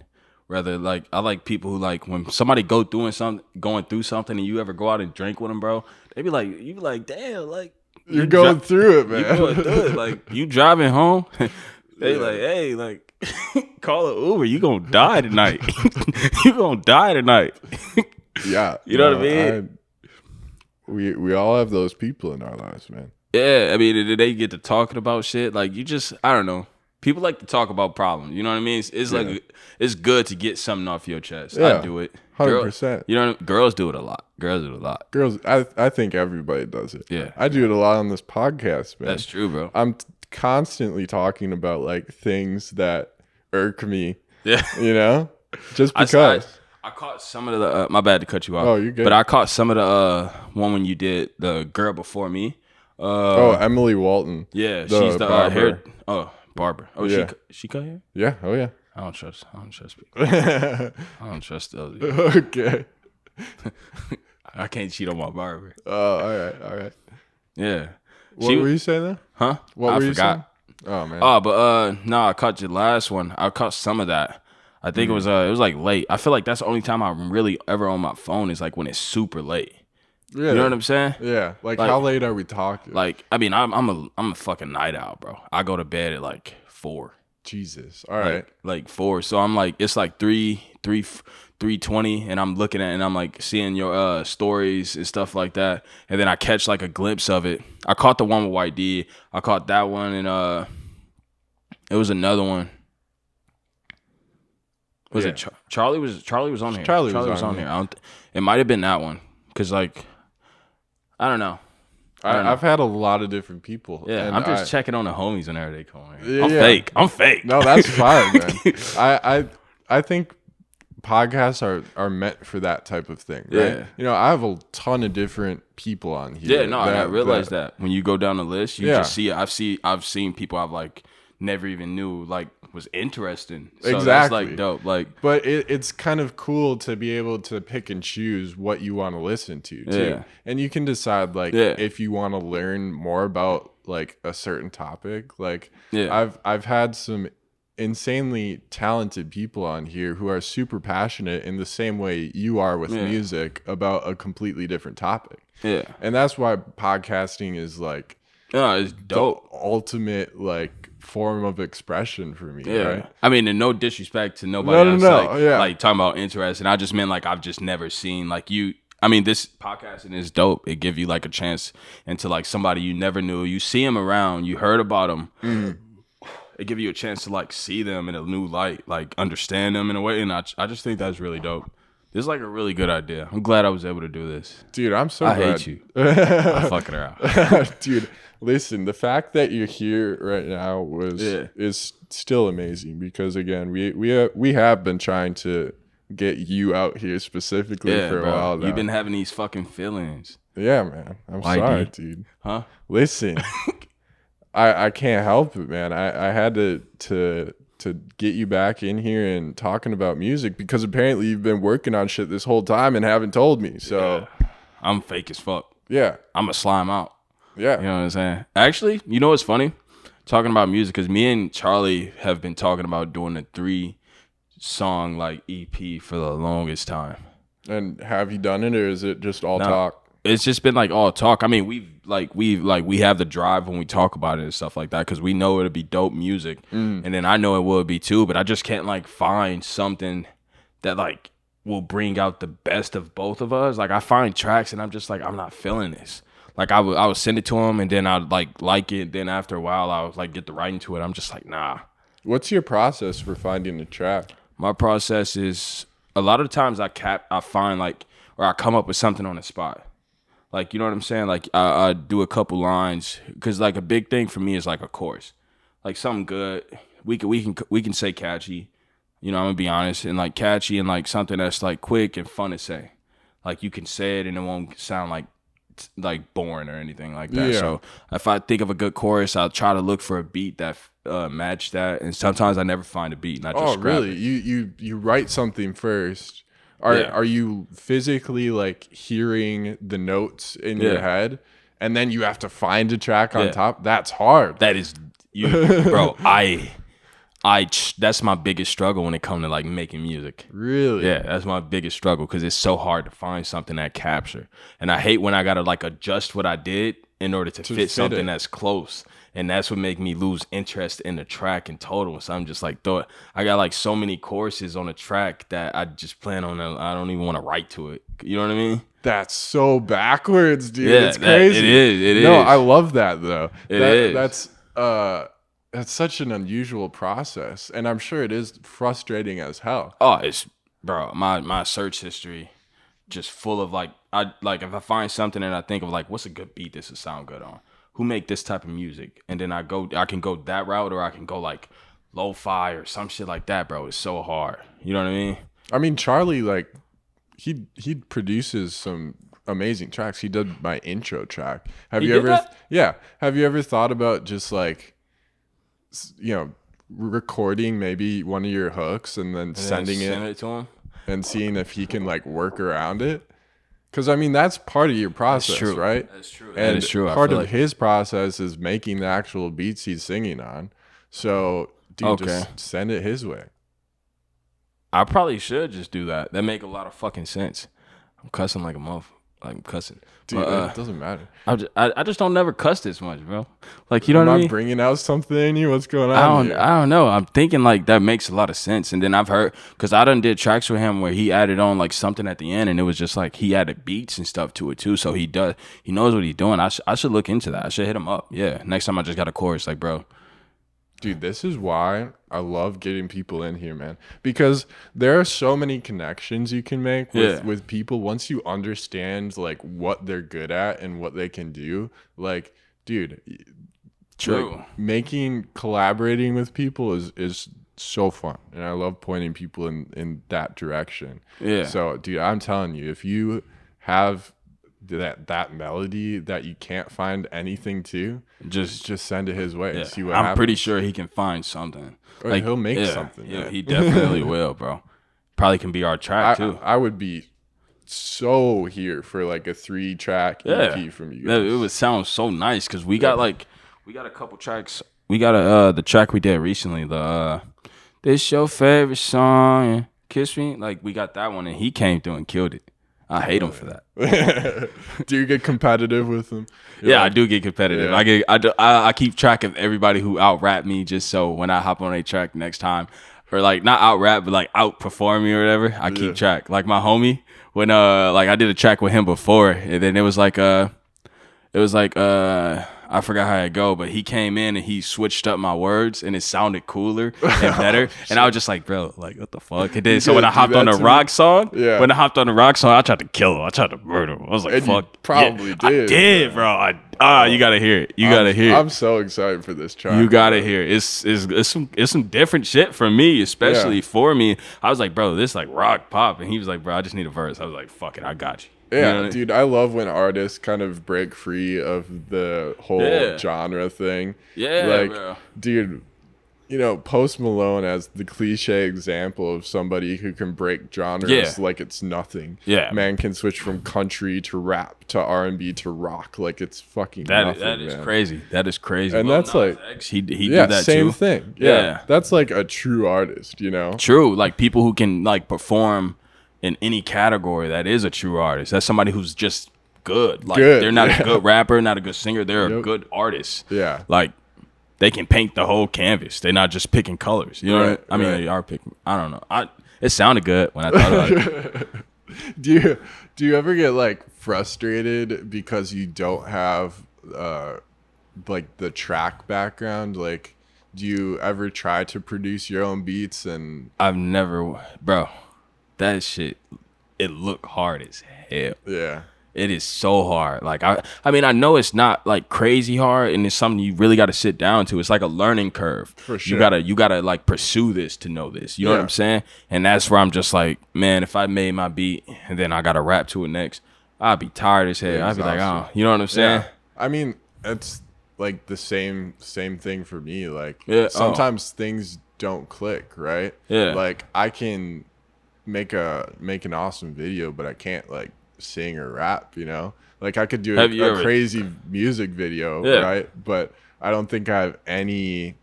Rather, like, I like people who, like, when somebody going through something and you ever go out and drink with them, bro, you be like, damn, like, you're going through it, man. You're going through it. Like, you driving home, they like, hey, like, call an Uber. You gonna die tonight. You gonna die tonight. Yeah. You know what I mean? We all have those people in our lives, man. Yeah, I mean, they get to talking about shit. Like, I don't know. People like to talk about problems. You know what I mean? It's like, it's good to get something off your chest. Yeah, I do it. 100%. You know, girls do it a lot. Girls, I think everybody does it. Yeah. I do it a lot on this podcast, man. That's true, bro. I'm constantly talking about, like, things that irk me. Yeah. You know? Just because. I caught some of the, my bad to cut you off. Oh, you're good. But I caught some of the one when you did the Girl Before Me. Emily Walton. Yeah, she's the barber. Barber. Oh, yeah. she cut hair? Yeah. Oh, yeah. I don't trust people. I don't trust those. Okay. I can't cheat on my barber. Oh, all right. Yeah. What were you saying then? Huh? What were you forgot. saying? Oh, man. Oh, but no, I caught your last one. I caught some of that. I think it was like late. I feel like that's the only time I'm really ever on my phone is like when it's super late. Really? You know what I'm saying? Yeah. Like how late are we talking? Like, I mean, I'm a fucking night owl, bro. I go to bed at like 4. Jesus. All right. Like 4. So I'm like, it's like 3:20, and I'm looking at it and I'm like seeing your stories and stuff like that. And then I catch like a glimpse of it. I caught the one with White D. I caught that one, and it was another one. Was it Charlie was on here? Charlie was on here. It might have been that one, cause like I don't know. I've had a lot of different people. Yeah, and I'm just checking on the homies whenever they call me. Yeah, I'm fake. No, that's fine, man. I think podcasts are meant for that type of thing, right? Yeah. You know, I have a ton of different people on here. Yeah, no, I realized that when you go down the list, you just see. I've seen people I've like never even knew like was interesting. So exactly. That's like dope. Like, but it's kind of cool to be able to pick and choose what you want to listen to too. Yeah. And you can decide like if you want to learn more about like a certain topic. Like I've had some insanely talented people on here who are super passionate in the same way you are with music about a completely different topic. Yeah. And that's why podcasting is like it's dope. The ultimate like form of expression for me. Right? I mean, and no disrespect to nobody else. No. Like talking about interesting. I just meant like I've just never seen like you. I mean, this podcasting is dope. It give you like a chance into like somebody you never knew. You see them around. You heard about them. It give you a chance to like see them in a new light, like understand them in a way. And I just think that's really dope. This is like a really good idea. I'm glad I was able to do this. Dude, I'm so glad. I hate you. I'm fucking her out. Dude, listen, the fact that you're here right now is still amazing because again, we have been trying to get you out here specifically for a while now. You've been having these fucking feelings. Yeah, man. I'm sorry, dude. Huh? Listen, I can't help it, man. I had to get you back in here and talking about music because apparently you've been working on shit this whole time and haven't told me. So I'm fake as fuck. Yeah. I'm a slime out. Yeah. You know what I'm saying? Actually, you know what's funny? Talking about music, because me and Charlie have been talking about doing a 3-song like EP for the longest time. And have you done it, or is it just all talk? It's just been like all talk. I mean, we have the drive when we talk about it and stuff like that because we know it'll be dope music, and then I know it will be too. But I just can't like find something that like will bring out the best of both of us. Like I find tracks and I'm just like I'm not feeling this. Like I would send it to him and then I'd like it. Then after a while I would like get the writing to it. I'm just like nah. What's your process for finding a track? My process is a lot of times I find like or I come up with something on the spot. Like, you know what I'm saying? Like, I do a couple lines because, like, a big thing for me is like a chorus, like something good. We can say catchy, you know. I'm gonna be honest, and like catchy and like something that's like quick and fun to say. Like you can say it and it won't sound like boring or anything like that. Yeah. So if I think of a good chorus, I'll try to look for a beat that match that. And sometimes I never find a beat, and I just grab really? it. You write something first. Are you physically like hearing the notes in your head and then you have to find a track on top? That's hard. That is you, bro. That's my biggest struggle when it comes to like making music. Really? Yeah, that's my biggest struggle because it's so hard to find something that capture. And I hate when I gotta like adjust what I did in order to fit something that's close. And that's what make me lose interest in the track in total. So I'm just like, I got like so many choruses on a track that I just plan on. I don't even want to write to it. You know what I mean? That's so backwards, dude. Yeah, it's crazy. It is. No, I love that though. It is. That's such an unusual process, and I'm sure it is frustrating as hell. Oh, it's bro. My search history just full of like if I find something and I think of like what's a good beat this would sound good on. Who make this type of music, and then I can go that route, or I can go like lo-fi or some shit like that, bro. It's so hard. You know what I mean? I mean, Charlie, like he produces some amazing tracks. He did my intro track. Have you ever thought about just like, you know, recording maybe one of your hooks and then sending it to him and seeing if he can like work around it? Because, I mean, that's part of your process, right? That's true. And that is true. Part of his process is making the actual beats he's singing on. So, dude, just send it his way. I probably should just do that. That make a lot of fucking sense. I'm cussing like a muff. Like I'm cussing. Dude, But, it doesn't matter. I just don't never cuss this much, bro. Like, you know Am what I I mean? bringing out something in you? What's going on here? I don't know. I'm thinking like that makes a lot of sense. And then I've heard, because I done did tracks with him where he added on like something at the end, and it was just like he added beats and stuff to it too. So he knows what he's doing. I should look into that. I should hit him up. Yeah. Next time I just got a chorus, like, bro. Dude, this is why I love getting people in here, man. Because there are so many connections you can make with people once you understand like what they're good at and what they can do. Like, dude, True. Like, collaborating with people is so fun. And I love pointing people in that direction. Yeah. So, dude, I'm telling you, if you have that melody that you can't find anything to, just send it his way and see what happens. I'm pretty sure he can find something. Or like he'll make something. Yeah, man. he definitely will, bro. Probably can be our track too. I would be so here for like a 3-track EP from you guys. It would sound so nice because we got a couple tracks. We got the track we did recently, the this your favorite song and Kiss Me. Like we got that one and he came through and killed it. I hate him for that. Do you get competitive with him? I do get competitive. Yeah. I keep track of everybody who out rap me just so when I hop on a track next time, or like not out rap but like outperform me or whatever, I keep track. Like my homie when like I did a track with him before, and then it was like I forgot how it go, but he came in and he switched up my words and it sounded cooler and better. And I was just like, bro, like what the fuck? And then so when I hopped on the rock song, I tried to kill him. I tried to murder him. I was like, and fuck. You probably did. I did, bro. You gotta hear it. You gotta hear it. I'm so excited for this track. You gotta hear it. It's some different shit for me, especially for me. I was like, bro, this like rock pop. And he was like, bro, I just need a verse. I was like, fuck it, I got you. Yeah, you know what I mean? Dude, I love when artists kind of break free of the whole genre thing. Yeah, like, bro. Dude, Post Malone as the cliche example of somebody who can break genres like it's nothing. Yeah. Man can switch from country to rap to R&B to rock like it's fucking nothing, That is man. crazy. That is crazy. And that's like... He did that same too. thing. Yeah. That's like a true artist, True. Like people who can like perform in any category, that is a true artist. That's somebody who's just good. Like they're not a good rapper, not a good singer. They're a good artist. Yeah. Like they can paint the whole canvas. They're not just picking colors. You know what I mean? They are picking. I don't know. It sounded good when I thought about it. Do you ever get like frustrated because you don't have like the track background? Like, do you ever try to produce your own beats? And I've never, bro. That shit, it look hard as hell. Yeah. It is so hard. Like I mean, I know it's not like crazy hard, and it's something you really got to sit down to. It's like a learning curve. For sure. You gotta like pursue this to know this. You know what I'm saying? And that's where I'm just like, man, if I made my beat and then I gotta rap to it next, I'd be tired as hell. I'd be like, oh, you know what I'm saying? Yeah. I mean, it's like the same thing for me. Like sometimes things don't click, right? Yeah. Like I can make an awesome video, but I can't like sing or rap, like I could do a crazy music video, right? But I don't think I have any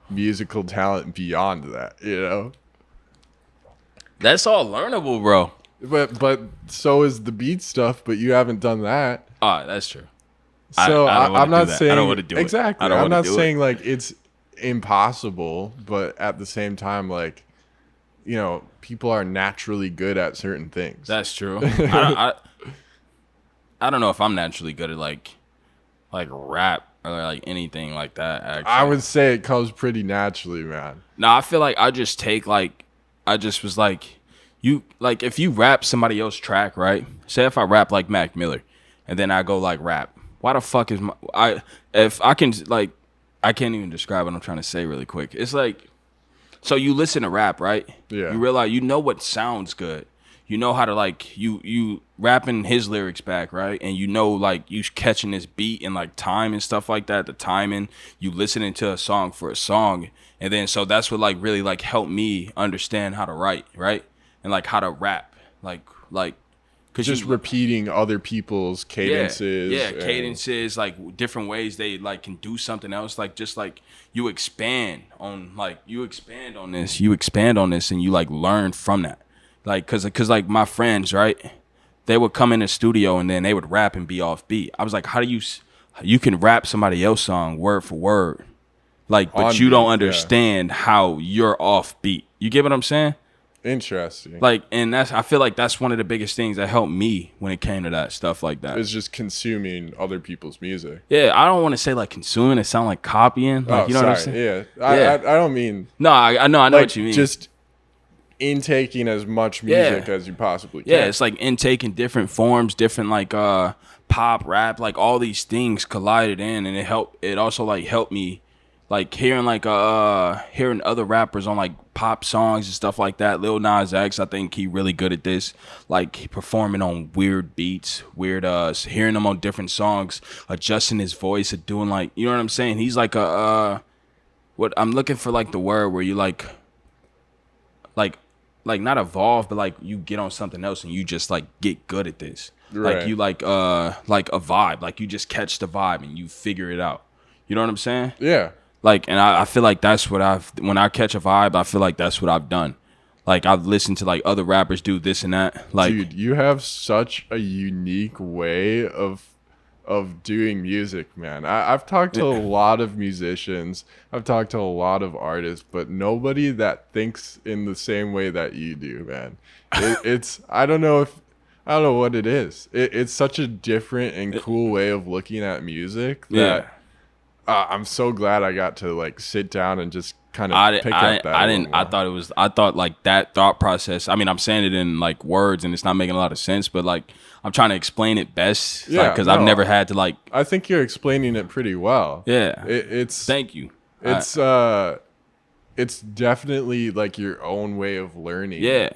musical talent beyond that, That's all learnable, bro. But so is the beat stuff, but you haven't done that. That's true. So I'm not saying I don't want to do it. Exactly. I'm not saying like it's impossible, but at the same time, like, people are naturally good at certain things. That's true. I don't know if I'm naturally good at like rap or like anything like that. Actually, I would say it comes pretty naturally, man. No, I feel like I just was like, you like if you rap somebody else's track, right? Say if I rap like Mac Miller, and then I go like rap. Why the fuck is if I can like I can't even describe what I'm trying to say really quick. It's like, so you listen to rap, right? Yeah. You realize what sounds good. You know how to like you rapping his lyrics back, right? And like you catching this beat and like time and stuff like that. The timing, you listening to a song for a song, and then so that's what like really like helped me understand how to write, right? And like how to rap, like just repeating other people's cadences. Yeah, cadences, like different ways they like can do something else. Like just like you expand on this, and you like learn from that. Like cause like my friends, right? They would come in the studio and then they would rap and be off beat. I was like, how do you can rap somebody else's song word for word, like, but you don't understand how you're off beat. You get what I'm saying? Interesting. Like, and I feel like that's one of the biggest things that helped me when it came to that stuff like that. It's just consuming other people's music. Yeah, I don't want to say like consuming. It sound like copying. Like, you know what I'm saying? Yeah. I don't mean. No, I know like, what you mean. Just intaking as much music as you possibly can. Yeah, it's like intaking different forms, different like pop, rap, like all these things collided in, and it also like helped me like hearing other rappers on like pop songs and stuff like that. Lil Nas X, I think he really good at this, like performing on weird beats, hearing him on different songs, adjusting his voice and doing like, you know what I'm saying? He's like what I'm looking for, like the word where you like not evolve, but like you get on something else and you just like get good at this. Right. Like you like a vibe, like you just catch the vibe and you figure it out. You know what I'm saying? Yeah. Like, and I feel like that's what when I catch a vibe, I feel like that's what I've done. Like I've listened to like other rappers do this and that. Like, dude, you have such a unique way of doing music, man. I've talked to a lot of musicians. I've talked to a lot of artists, but nobody that thinks in the same way that you do, man. It's I don't know what it is. It's such a different and cool way of looking at music that I'm so glad I got to like sit down and just kind of pick up that. I thought like that thought process. I mean, I'm saying it in like words and it's not making a lot of sense, but like I'm trying to explain it best. Yeah, because I've never had to like. I think you're explaining it pretty well. Yeah, it's. Thank you. It's definitely like your own way of learning. Yeah.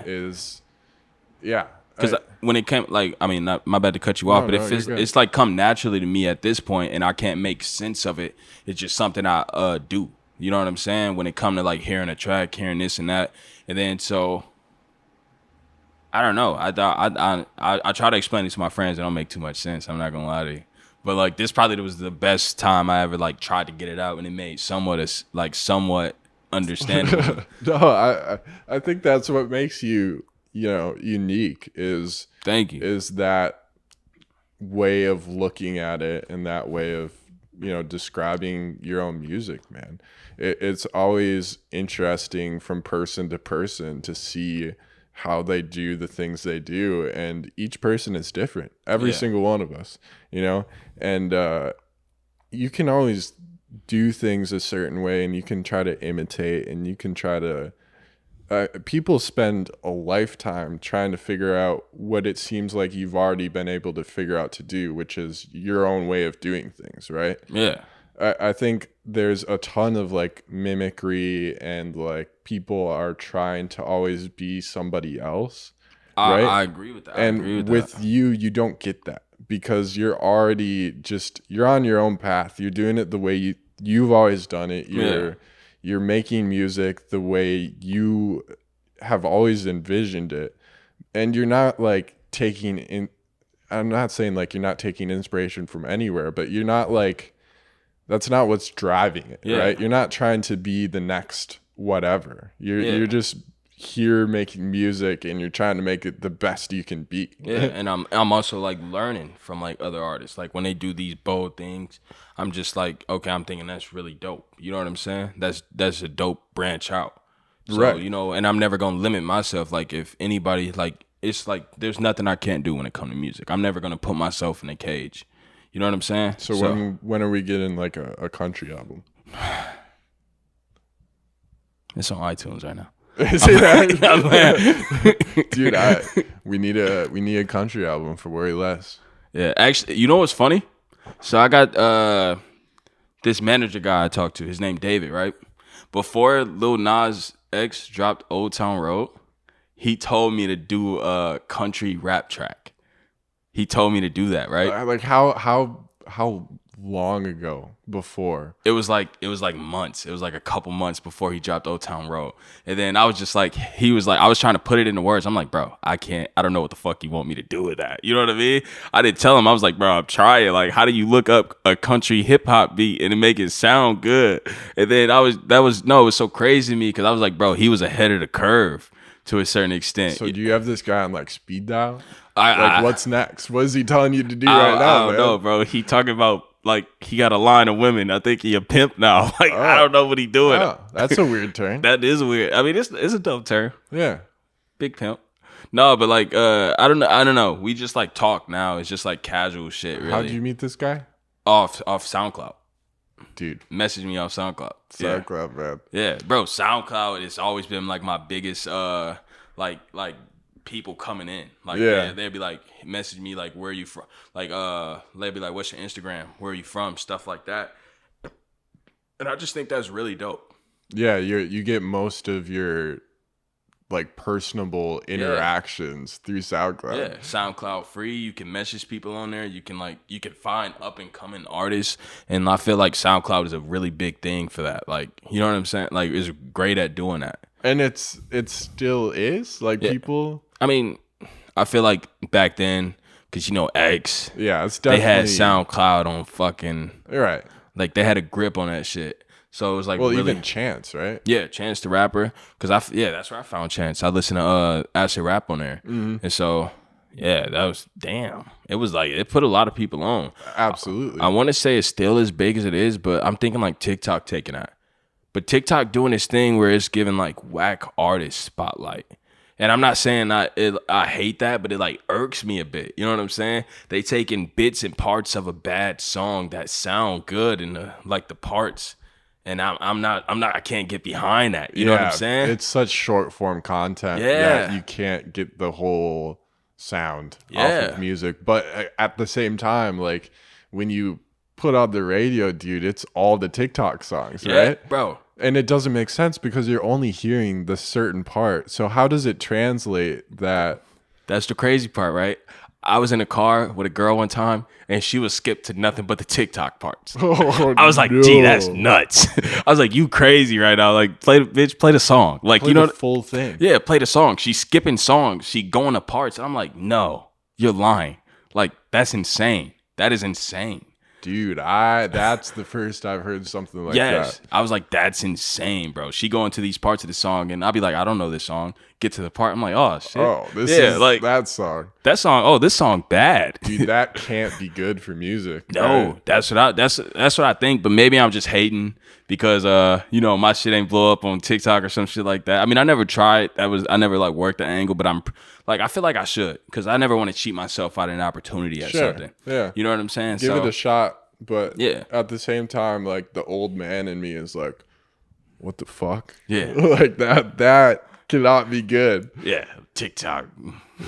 Because when it came, like, I mean, not my bad to cut you off, but it's like come naturally to me at this point, and I can't make sense of it. It's just something I do. You know what I'm saying? When it come to like hearing a track, hearing this and that, and then so I don't know. I try to explain it to my friends. It don't make too much sense. I'm not gonna lie to you. But like this probably was the best time I ever like tried to get it out, and it made somewhat understandable. No, I think that's what makes you unique is thank you is that way of looking at it and that way of describing your own music, man. It's always interesting from person to person to see how they do the things they do, and each person is different, every single one of us, and you can always do things a certain way, and you can try to imitate, and you can try to people spend a lifetime trying to figure out what it seems like you've already been able to figure out to do, which is your own way of doing things, right? Yeah. I think there's a ton of like mimicry, and like people are trying to always be somebody else. Right? I agree with that. And with you don't get that because you're already you're on your own path. You're doing it the way you've always done it. You're making music the way you have always envisioned it. And you're not like I'm not saying like you're not taking inspiration from anywhere, but you're not like, that's not what's driving it, right? You're not trying to be the next whatever. You're just here making music, and you're trying to make it the best you can be. Yeah, and I'm also like learning from like other artists. Like when they do these bold things, I'm just like, okay, I'm thinking that's really dope. You know what I'm saying? That's a dope branch out. So, right. And I'm never gonna limit myself. Like if anybody like, it's like there's nothing I can't do when it comes to music. I'm never gonna put myself in a cage. You know what I'm saying? So when are we getting like a country album? It's on iTunes right now. See that? Dude, we need a country album for Worry Lezz. Yeah, actually, you know what's funny? So I got this manager guy I talked to. His name David, right? Before Lil Nas X dropped Old Town Road, he told me to do a country rap track. He told me to do that, right? Like how long ago before? It was like months. It was like a couple months before he dropped Old Town Road. And then I was just like, he was like, I was trying to put it into words. I'm like, bro, I don't know what the fuck you want me to do with that. You know what I mean? I didn't tell him. I was like, bro, I'm trying. Like, how do you look up a country hip hop beat and make it sound good? And then it was so crazy to me because I was like, bro, he was ahead of the curve to a certain extent. So do you have this guy on like speed dial? What's next? What is he telling you to do right now, I don't know, bro. He talking about like he got a line of women. I think he a pimp now. Like I don't know what he doing. Oh, that's a weird turn. That is weird. I mean, it's a dope turn. Yeah, big pimp. No, but like I don't know. We just like talk now. It's just like casual shit. Really. How'd you meet this guy? Off SoundCloud. Dude, message me off SoundCloud. SoundCloud, man. Yeah, bro. SoundCloud has always been like my biggest like people coming in. Like they'd be like message me like where are you from? Like they'd be like what's your Instagram? Where are you from? Stuff like that. And I just think that's really dope. Yeah, you get most of your like personable interactions through SoundCloud. Yeah, SoundCloud free. You can message people on there. You can find up and coming artists, and I feel like SoundCloud is a really big thing for that. Like, you know what I'm saying? Like, it's great at doing that. And it still is like people. I mean, I feel like back then, because X. Yeah, it's definitely. They had SoundCloud on fucking. Right. Like they had a grip on that shit. So it was like really, even Chance, right? Yeah, Chance the Rapper. Because that's where I found Chance. I listened to Acid Rap on there. Mm-hmm. And so, yeah, that was, damn. It was like, it put a lot of people on. Absolutely. I want to say it's still as big as it is, but I'm thinking like TikTok taking that. But TikTok doing this thing where it's giving like whack artist spotlight. And I'm not saying I hate that, but it like irks me a bit. You know what I'm saying? They taking bits and parts of a bad song that sound good in the parts. And I can't get behind that. You know what I'm saying? It's such short form content that you can't get the whole sound off of music. But at the same time, like when you put on the radio, dude, it's all the TikTok songs, right? Bro. And it doesn't make sense because you're only hearing the certain part. So how does it translate that? That's the crazy part, right? I was in a car with a girl one time, and she was skipped to nothing but the TikTok parts. Oh, I was like, gee, that's nuts. I was like, you crazy right now. Like, play the song. Like, play the full thing. Yeah, play the song. She's skipping songs. She going to parts. And I'm like, no, you're lying. Like, that's insane. That is insane. Dude, that's the first I've heard something like that. I was like, that's insane, bro. She going to these parts of the song, and I'll be like, I don't know this song. Get to the part, I'm like, oh shit. Oh, this is like that song. That song. Oh, this song bad. Dude, that can't be good for music. No, right? that's what I think. But maybe I'm just hating because my shit ain't blow up on TikTok or some shit like that. I mean, I never tried. I never like worked the angle, but I'm like, I feel like I should because I never want to cheat myself out of an opportunity at something. Yeah, you know what I'm saying? Give it a shot. But yeah, at the same time, like the old man in me is like, what the fuck? Yeah. Like that cannot be good. Yeah. TikTok.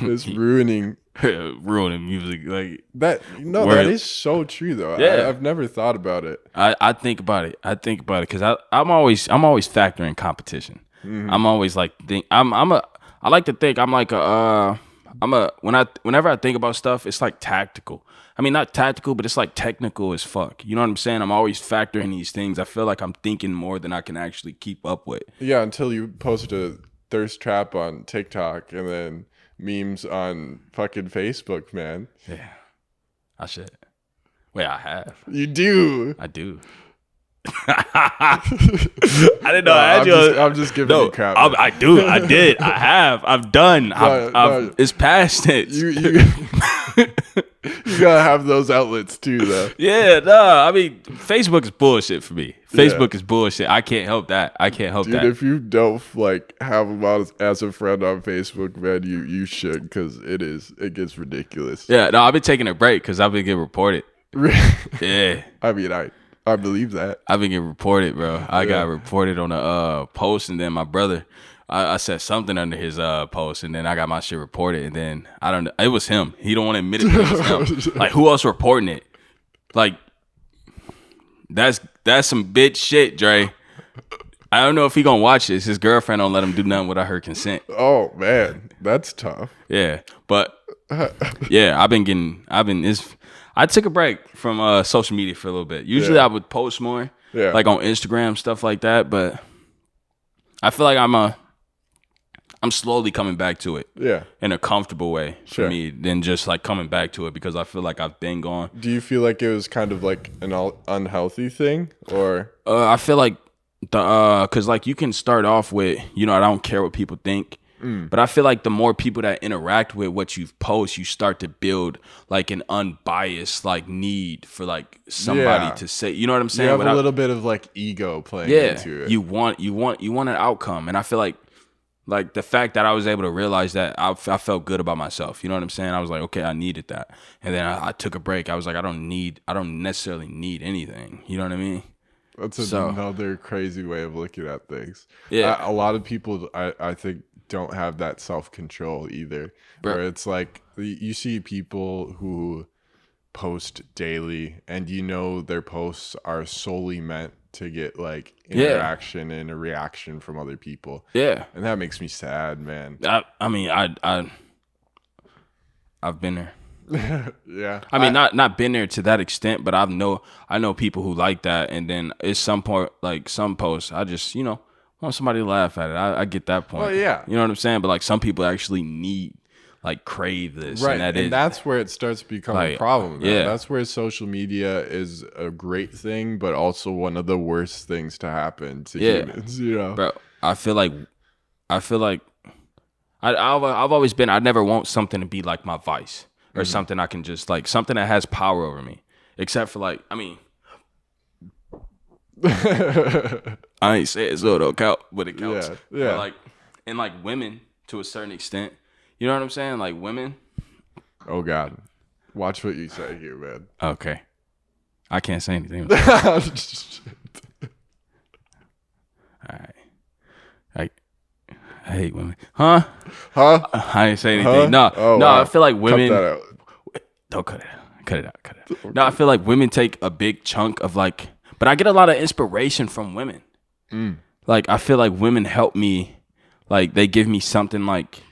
It's ruining music. Like that. No, that is so true though. Yeah. I've never thought about it. I think about it. Because I'm always factoring competition. Mm-hmm. I'm always like I like to think I'm like whenever I think about stuff, it's like tactical. I mean, not tactical, but it's like technical as fuck. You know what I'm saying? I'm always factoring these things. I feel like I'm thinking more than I can actually keep up with. Yeah, until you post a thirst trap on TikTok and then memes on fucking Facebook, man. Yeah, I should. Wait, I have. You do. I do. I didn't know I had you. I'm just giving you crap. I do. I did. I have. I've done. No. It's past tense. You gotta have those outlets too, though. Yeah, no. I mean, Facebook is bullshit for me. Facebook is bullshit. I can't help that. Dude, if you don't like have him as a friend on Facebook, man, you should because it gets ridiculous. Yeah, no, I've been taking a break because I've been getting reported. Yeah. I mean, I believe that. I've been getting reported, bro. I got reported on a post, and then my brother, I said something under his post, and then I got my shit reported, and then I don't know. It was him. He don't want to admit it. It was him. Like, who else reporting it? Like, that's some bitch shit, Dre. I don't know if he gonna watch this. His girlfriend don't let him do nothing without her consent. Oh man, that's tough. Yeah, but yeah, I took a break from social media for a little bit. Usually I would post more, like on Instagram, stuff like that. But I feel like I'm slowly coming back to it. Yeah. In a comfortable way for me than just like coming back to it because I feel like I've been gone. Do you feel like it was kind of like an unhealthy thing or? I feel like cause like you can start off with, I don't care what people think. But I feel like the more people that interact with what you've post, you start to build like an unbiased like need for like somebody to say, you know what I'm saying? You have a little bit of like ego playing into it. You want an outcome. And I feel like the fact that I was able to realize that I felt good about myself. You know what I'm saying? I was like, okay, I needed that. And then I took a break. I was like, I don't necessarily need anything. You know what I mean? That's another crazy way of looking at things. Yeah. A lot of people, I think, don't have that self-control either. Where it's like you see people who post daily and their posts are solely meant to get like interaction and a reaction from other people. Yeah. And that makes me sad, man. I mean, I've been there. Yeah. I mean, not been there to that extent, but I know people who like that. And then it's some point, like some posts, I just, want somebody to laugh at it. I get that point. Well, yeah. You know what I'm saying? But like some people actually crave this. Right. And that's where it starts to become a problem. Man. Yeah. That's where social media is a great thing, but also one of the worst things to happen to humans, Bro, I feel like I've always been, I never want something to be like my vice or something I can just like, something that has power over me. Except for like, I mean, I ain't saying so it don't count, but it counts. Yeah. But like, and like women to a certain extent, you know what I'm saying? Like women. Oh God, watch what you say here, man. Okay, I can't say anything. All right, I hate women. Huh? I ain't say anything. No, wow. I feel like women. Cut that out. Don't cut it out. Cut it out. Okay. No, I feel like women take a big chunk of like, but I get a lot of inspiration from women. Like I feel like women help me, like they give me something like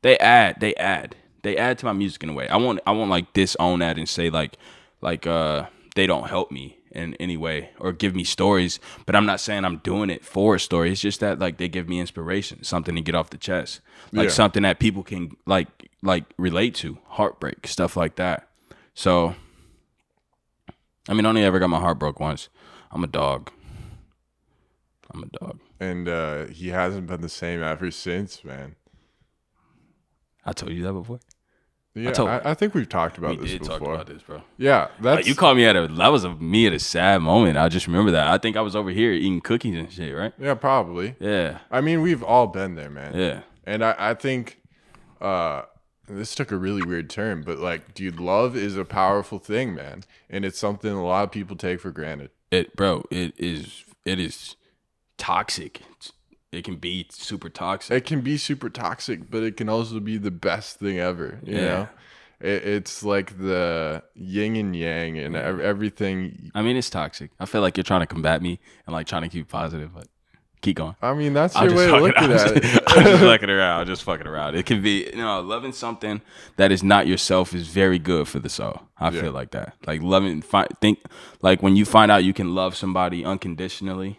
they add to my music in a way. I won't like disown that and say like they don't help me in any way or give me stories, but I'm not saying I'm doing it for a story. It's just that like they give me inspiration, something to get off the chest, like something that people can like relate to, heartbreak, stuff like that. So I mean, I only ever got my heart broke once. I'm a dog. And he hasn't been the same ever since, man. I told you that before. Yeah, I think we've talked about this before. We did talk about this, bro. Yeah, that's you called me that was me at a sad moment. I just remember that. I think I was over here eating cookies and shit, right? Yeah, probably. Yeah. I mean, we've all been there, man. Yeah. And I think this took a really weird turn, but like, dude, love is a powerful thing, man, and it's something a lot of people take for granted. It is toxic. It can be super toxic. It can be super toxic, but it can also be the best thing ever. You know, it's like the yin and yang and everything. I mean, it's toxic. I feel like you're trying to combat me and like trying to keep positive, but keep going. I mean, that's your way of looking at it. I'm just fucking around. I'm just fucking around. It can be, loving something that is not yourself is very good for the soul. I feel like that. Like like when you find out you can love somebody unconditionally.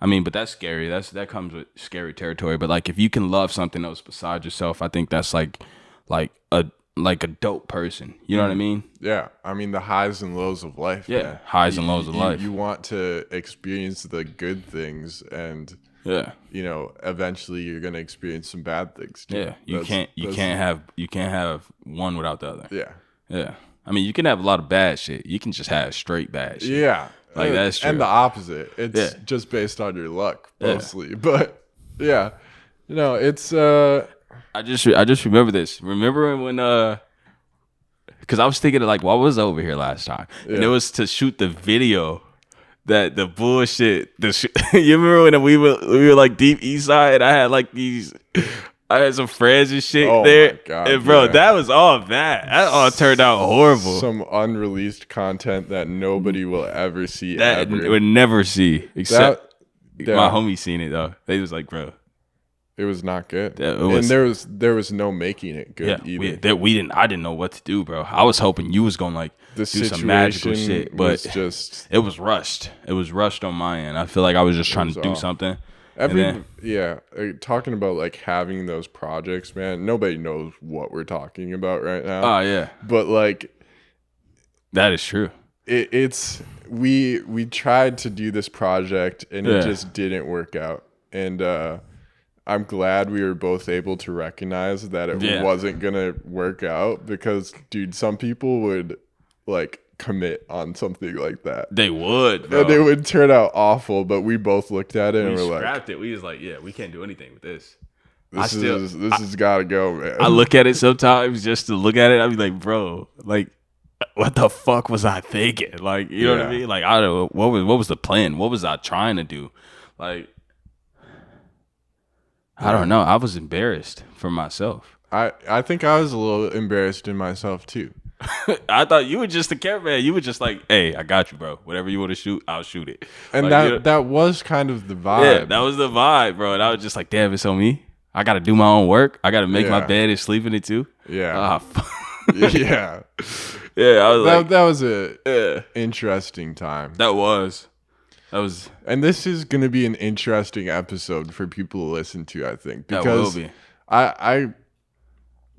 I mean, but that's scary. That comes with scary territory. But like, if you can love something else besides yourself, I think that's like a dope person. You know what I mean? Yeah. I mean, the highs and lows of life. Yeah. Man. Highs and lows of life. You want to experience the good things, and eventually you're gonna experience some bad things too. Yeah. You can't have one without the other. Yeah. Yeah. I mean, you can have a lot of bad shit. You can just have straight bad shit. Yeah. Like that's true. And the opposite. It's just based on your luck mostly. But yeah. It's I just remember this. Remember when because I was thinking of like what was over here last time, and it was to shoot the video that the bullshit. You remember when we were like deep east side? I had like these. I had some friends and shit there. My God, and bro, that was all that. That all turned out horrible. Some unreleased content that nobody will ever see. That would never see, except my homies seen it though. They was like, bro. It was not good. And there was no making it good either. I didn't know what to do, bro. I was hoping you was gonna like do some magical shit, but it was rushed. It was rushed on my end. I feel like I was just trying to do something. Talking about like having those projects, man. Nobody knows what we're talking about right now. Oh yeah, but like that is true. We tried to do this project and it just didn't work out, and I'm glad we were both able to recognize that it wasn't gonna work out, because dude, some people would like commit on something like that. They would, bro. And it would turn out awful, but we both looked at it and we're like, scrapped it. We was like, yeah, we can't do anything with this. This has gotta go, man. I look at it sometimes just to look at it. I'd be like, bro, like, what the fuck was I thinking? Like, you know what I mean? Like, I don't know, what was the plan? What was I trying to do? Like, I don't know. I was embarrassed for myself. I think I was a little embarrassed in myself too. I thought you were just a cameraman. You were just like, hey, I got you, bro. Whatever you want to shoot, I'll shoot it. And like, that was kind of the vibe. Yeah, that was the vibe, bro. And I was just like, damn, it's on me. I got to do my own work. I got to make my bed and sleep in it too. Yeah. Yeah. Yeah, I was that was a interesting time. That was. And this is going to be an interesting episode for people to listen to, I think, because that will be.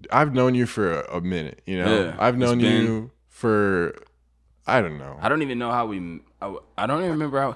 I've known you for a minute, you know. Yeah, I've known you for, I don't know. I don't even know how I don't even remember how.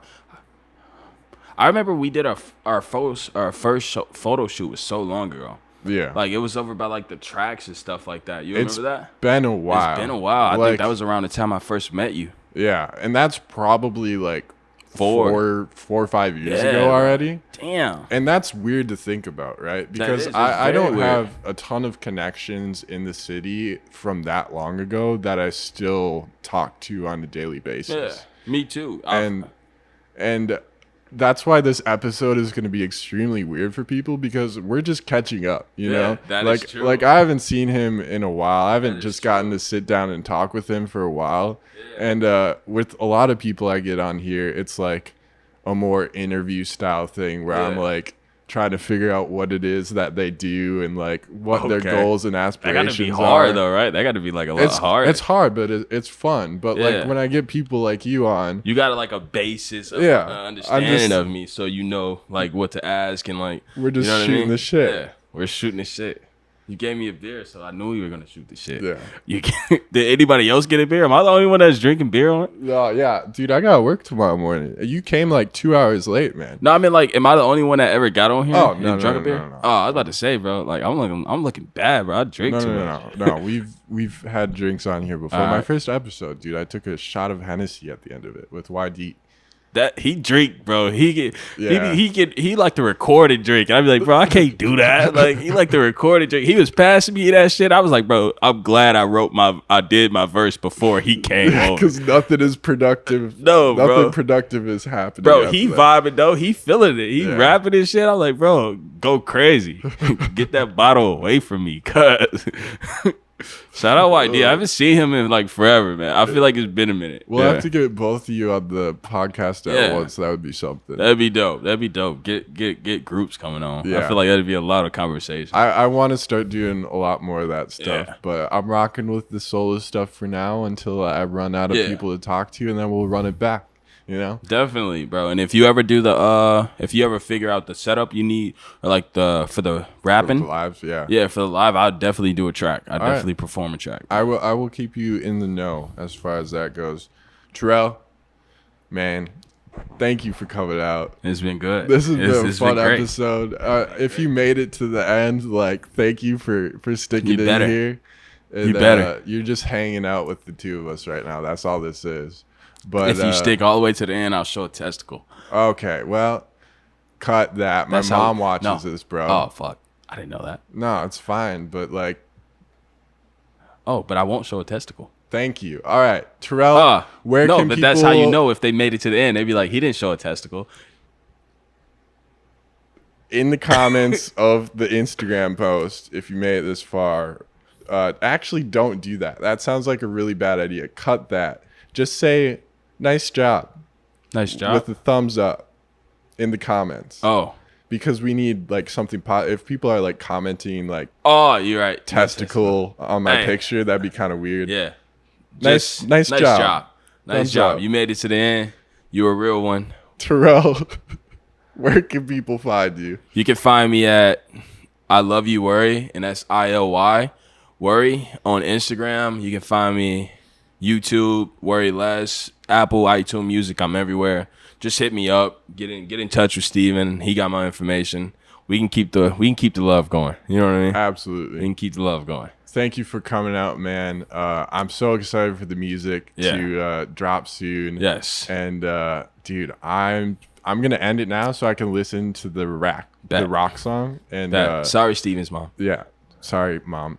I remember we did our first photo shoot was so long ago. Yeah, like it was over by like the tracks and stuff like that. You remember that? It's been a while. It's been a while. I think that was around the time I first met you. Yeah, and that's probably like four or 5 years ago already. Damn. And that's weird to think about, right? Because I don't have a ton of connections in the city from that long ago that I still talk to on a daily basis. Yeah, me too. And that's why this episode is going to be extremely weird for people, because we're just catching up, you know? That like, is true. Like, I haven't seen him in a while. I haven't just gotten to sit down and talk with him for a while. Yeah. And with a lot of people I get on here, it's like a more interview style thing where I'm like trying to figure out what it is that they do and like what their goals and aspirations are. That gotta be hard though, right? That gotta be like a lot hard. It's hard, but it's fun. But like when I get people like you on, you got like a basis of understanding of me, so you know like what to ask, and like we're just shooting the shit. Yeah, we're shooting the shit. You gave me a beer, so I knew you were gonna shoot the shit. Yeah. Did anybody else get a beer? Am I the only one that's drinking beer on? No, yeah, dude, I gotta work tomorrow morning. You came like 2 hours late, man. No, I mean like, am I the only one that ever got on here? Oh no, drunk a beer? No. Oh, I was about to say, bro. Like I'm looking bad, bro. I drink too much. No. We've had drinks on here before. My first episode, dude, I took a shot of Hennessy at the end of it with YD. That he drink, bro. He like to record and drink. And I'd be like, bro, I can't do that. Like he like to record and drink. He was passing me that shit. I was like, bro, I'm glad I did my verse before he came home. Because nothing is productive. Nothing productive is happening. Bro, he vibing though. He feeling it. He rapping and shit. I'm like, bro, go crazy. Get that bottle away from me, cuz. Shout out YD. I haven't seen him in like forever, man. I feel like it's been a minute. We'll have to get both of you on the podcast at once. That would be something. That'd be dope. Get groups coming on. I feel like that'd be a lot of conversation. I want to start doing a lot more of that stuff, but I'm rocking with the solo stuff for now until I run out of people to talk to, and then we'll run it back. You know, definitely, bro. And if you ever do if you ever figure out the setup you need, or like for the rapping, for the lives, for the live, I'll definitely do a track. I definitely perform a track. I will keep you in the know as far as that goes. Terrell, man, thank you for coming out. It's been good. This has been a fun episode. If you made it to the end, like, thank you for sticking in here. And, you better. You're just hanging out with the two of us right now. That's all this is. But if you stick all the way to the end, I'll show a testicle. Okay, well, cut that. My mom watches this, bro. Oh, fuck. I didn't know that. No, it's fine, but like... Oh, but I won't show a testicle. Thank you. All right, Terrell, where can people... that's how you know if they made it to the end. They'd be like, he didn't show a testicle. In the comments of the Instagram post, if you made it this far, actually don't do that. That sounds like a really bad idea. Cut that. Just say... Nice job. Nice job. With a thumbs up in the comments. Oh. because we need like something. If people are like commenting like, oh, you're right, testicle on my Hey. picture, that'd be kind of weird. Yeah. Nice job. Nice Thumbs job. up. You made it to the end. You're a real one. Terrell, where can people find you? You can find me at I Love You Worry, and that's ILY Worry on Instagram. You can find me YouTube, Worry Lezz, Apple, iTunes Music. I'm everywhere. Just hit me up. Get in touch with Steven. He got my information. We can keep the love going. You know what I mean? Absolutely. We can keep the love going. Thank you for coming out, man. I'm so excited for the music Yeah. to drop soon. Yes. And dude, I'm gonna end it now so I can listen to the rock Bet. song. And Sorry, Steven's mom. yeah, sorry, mom.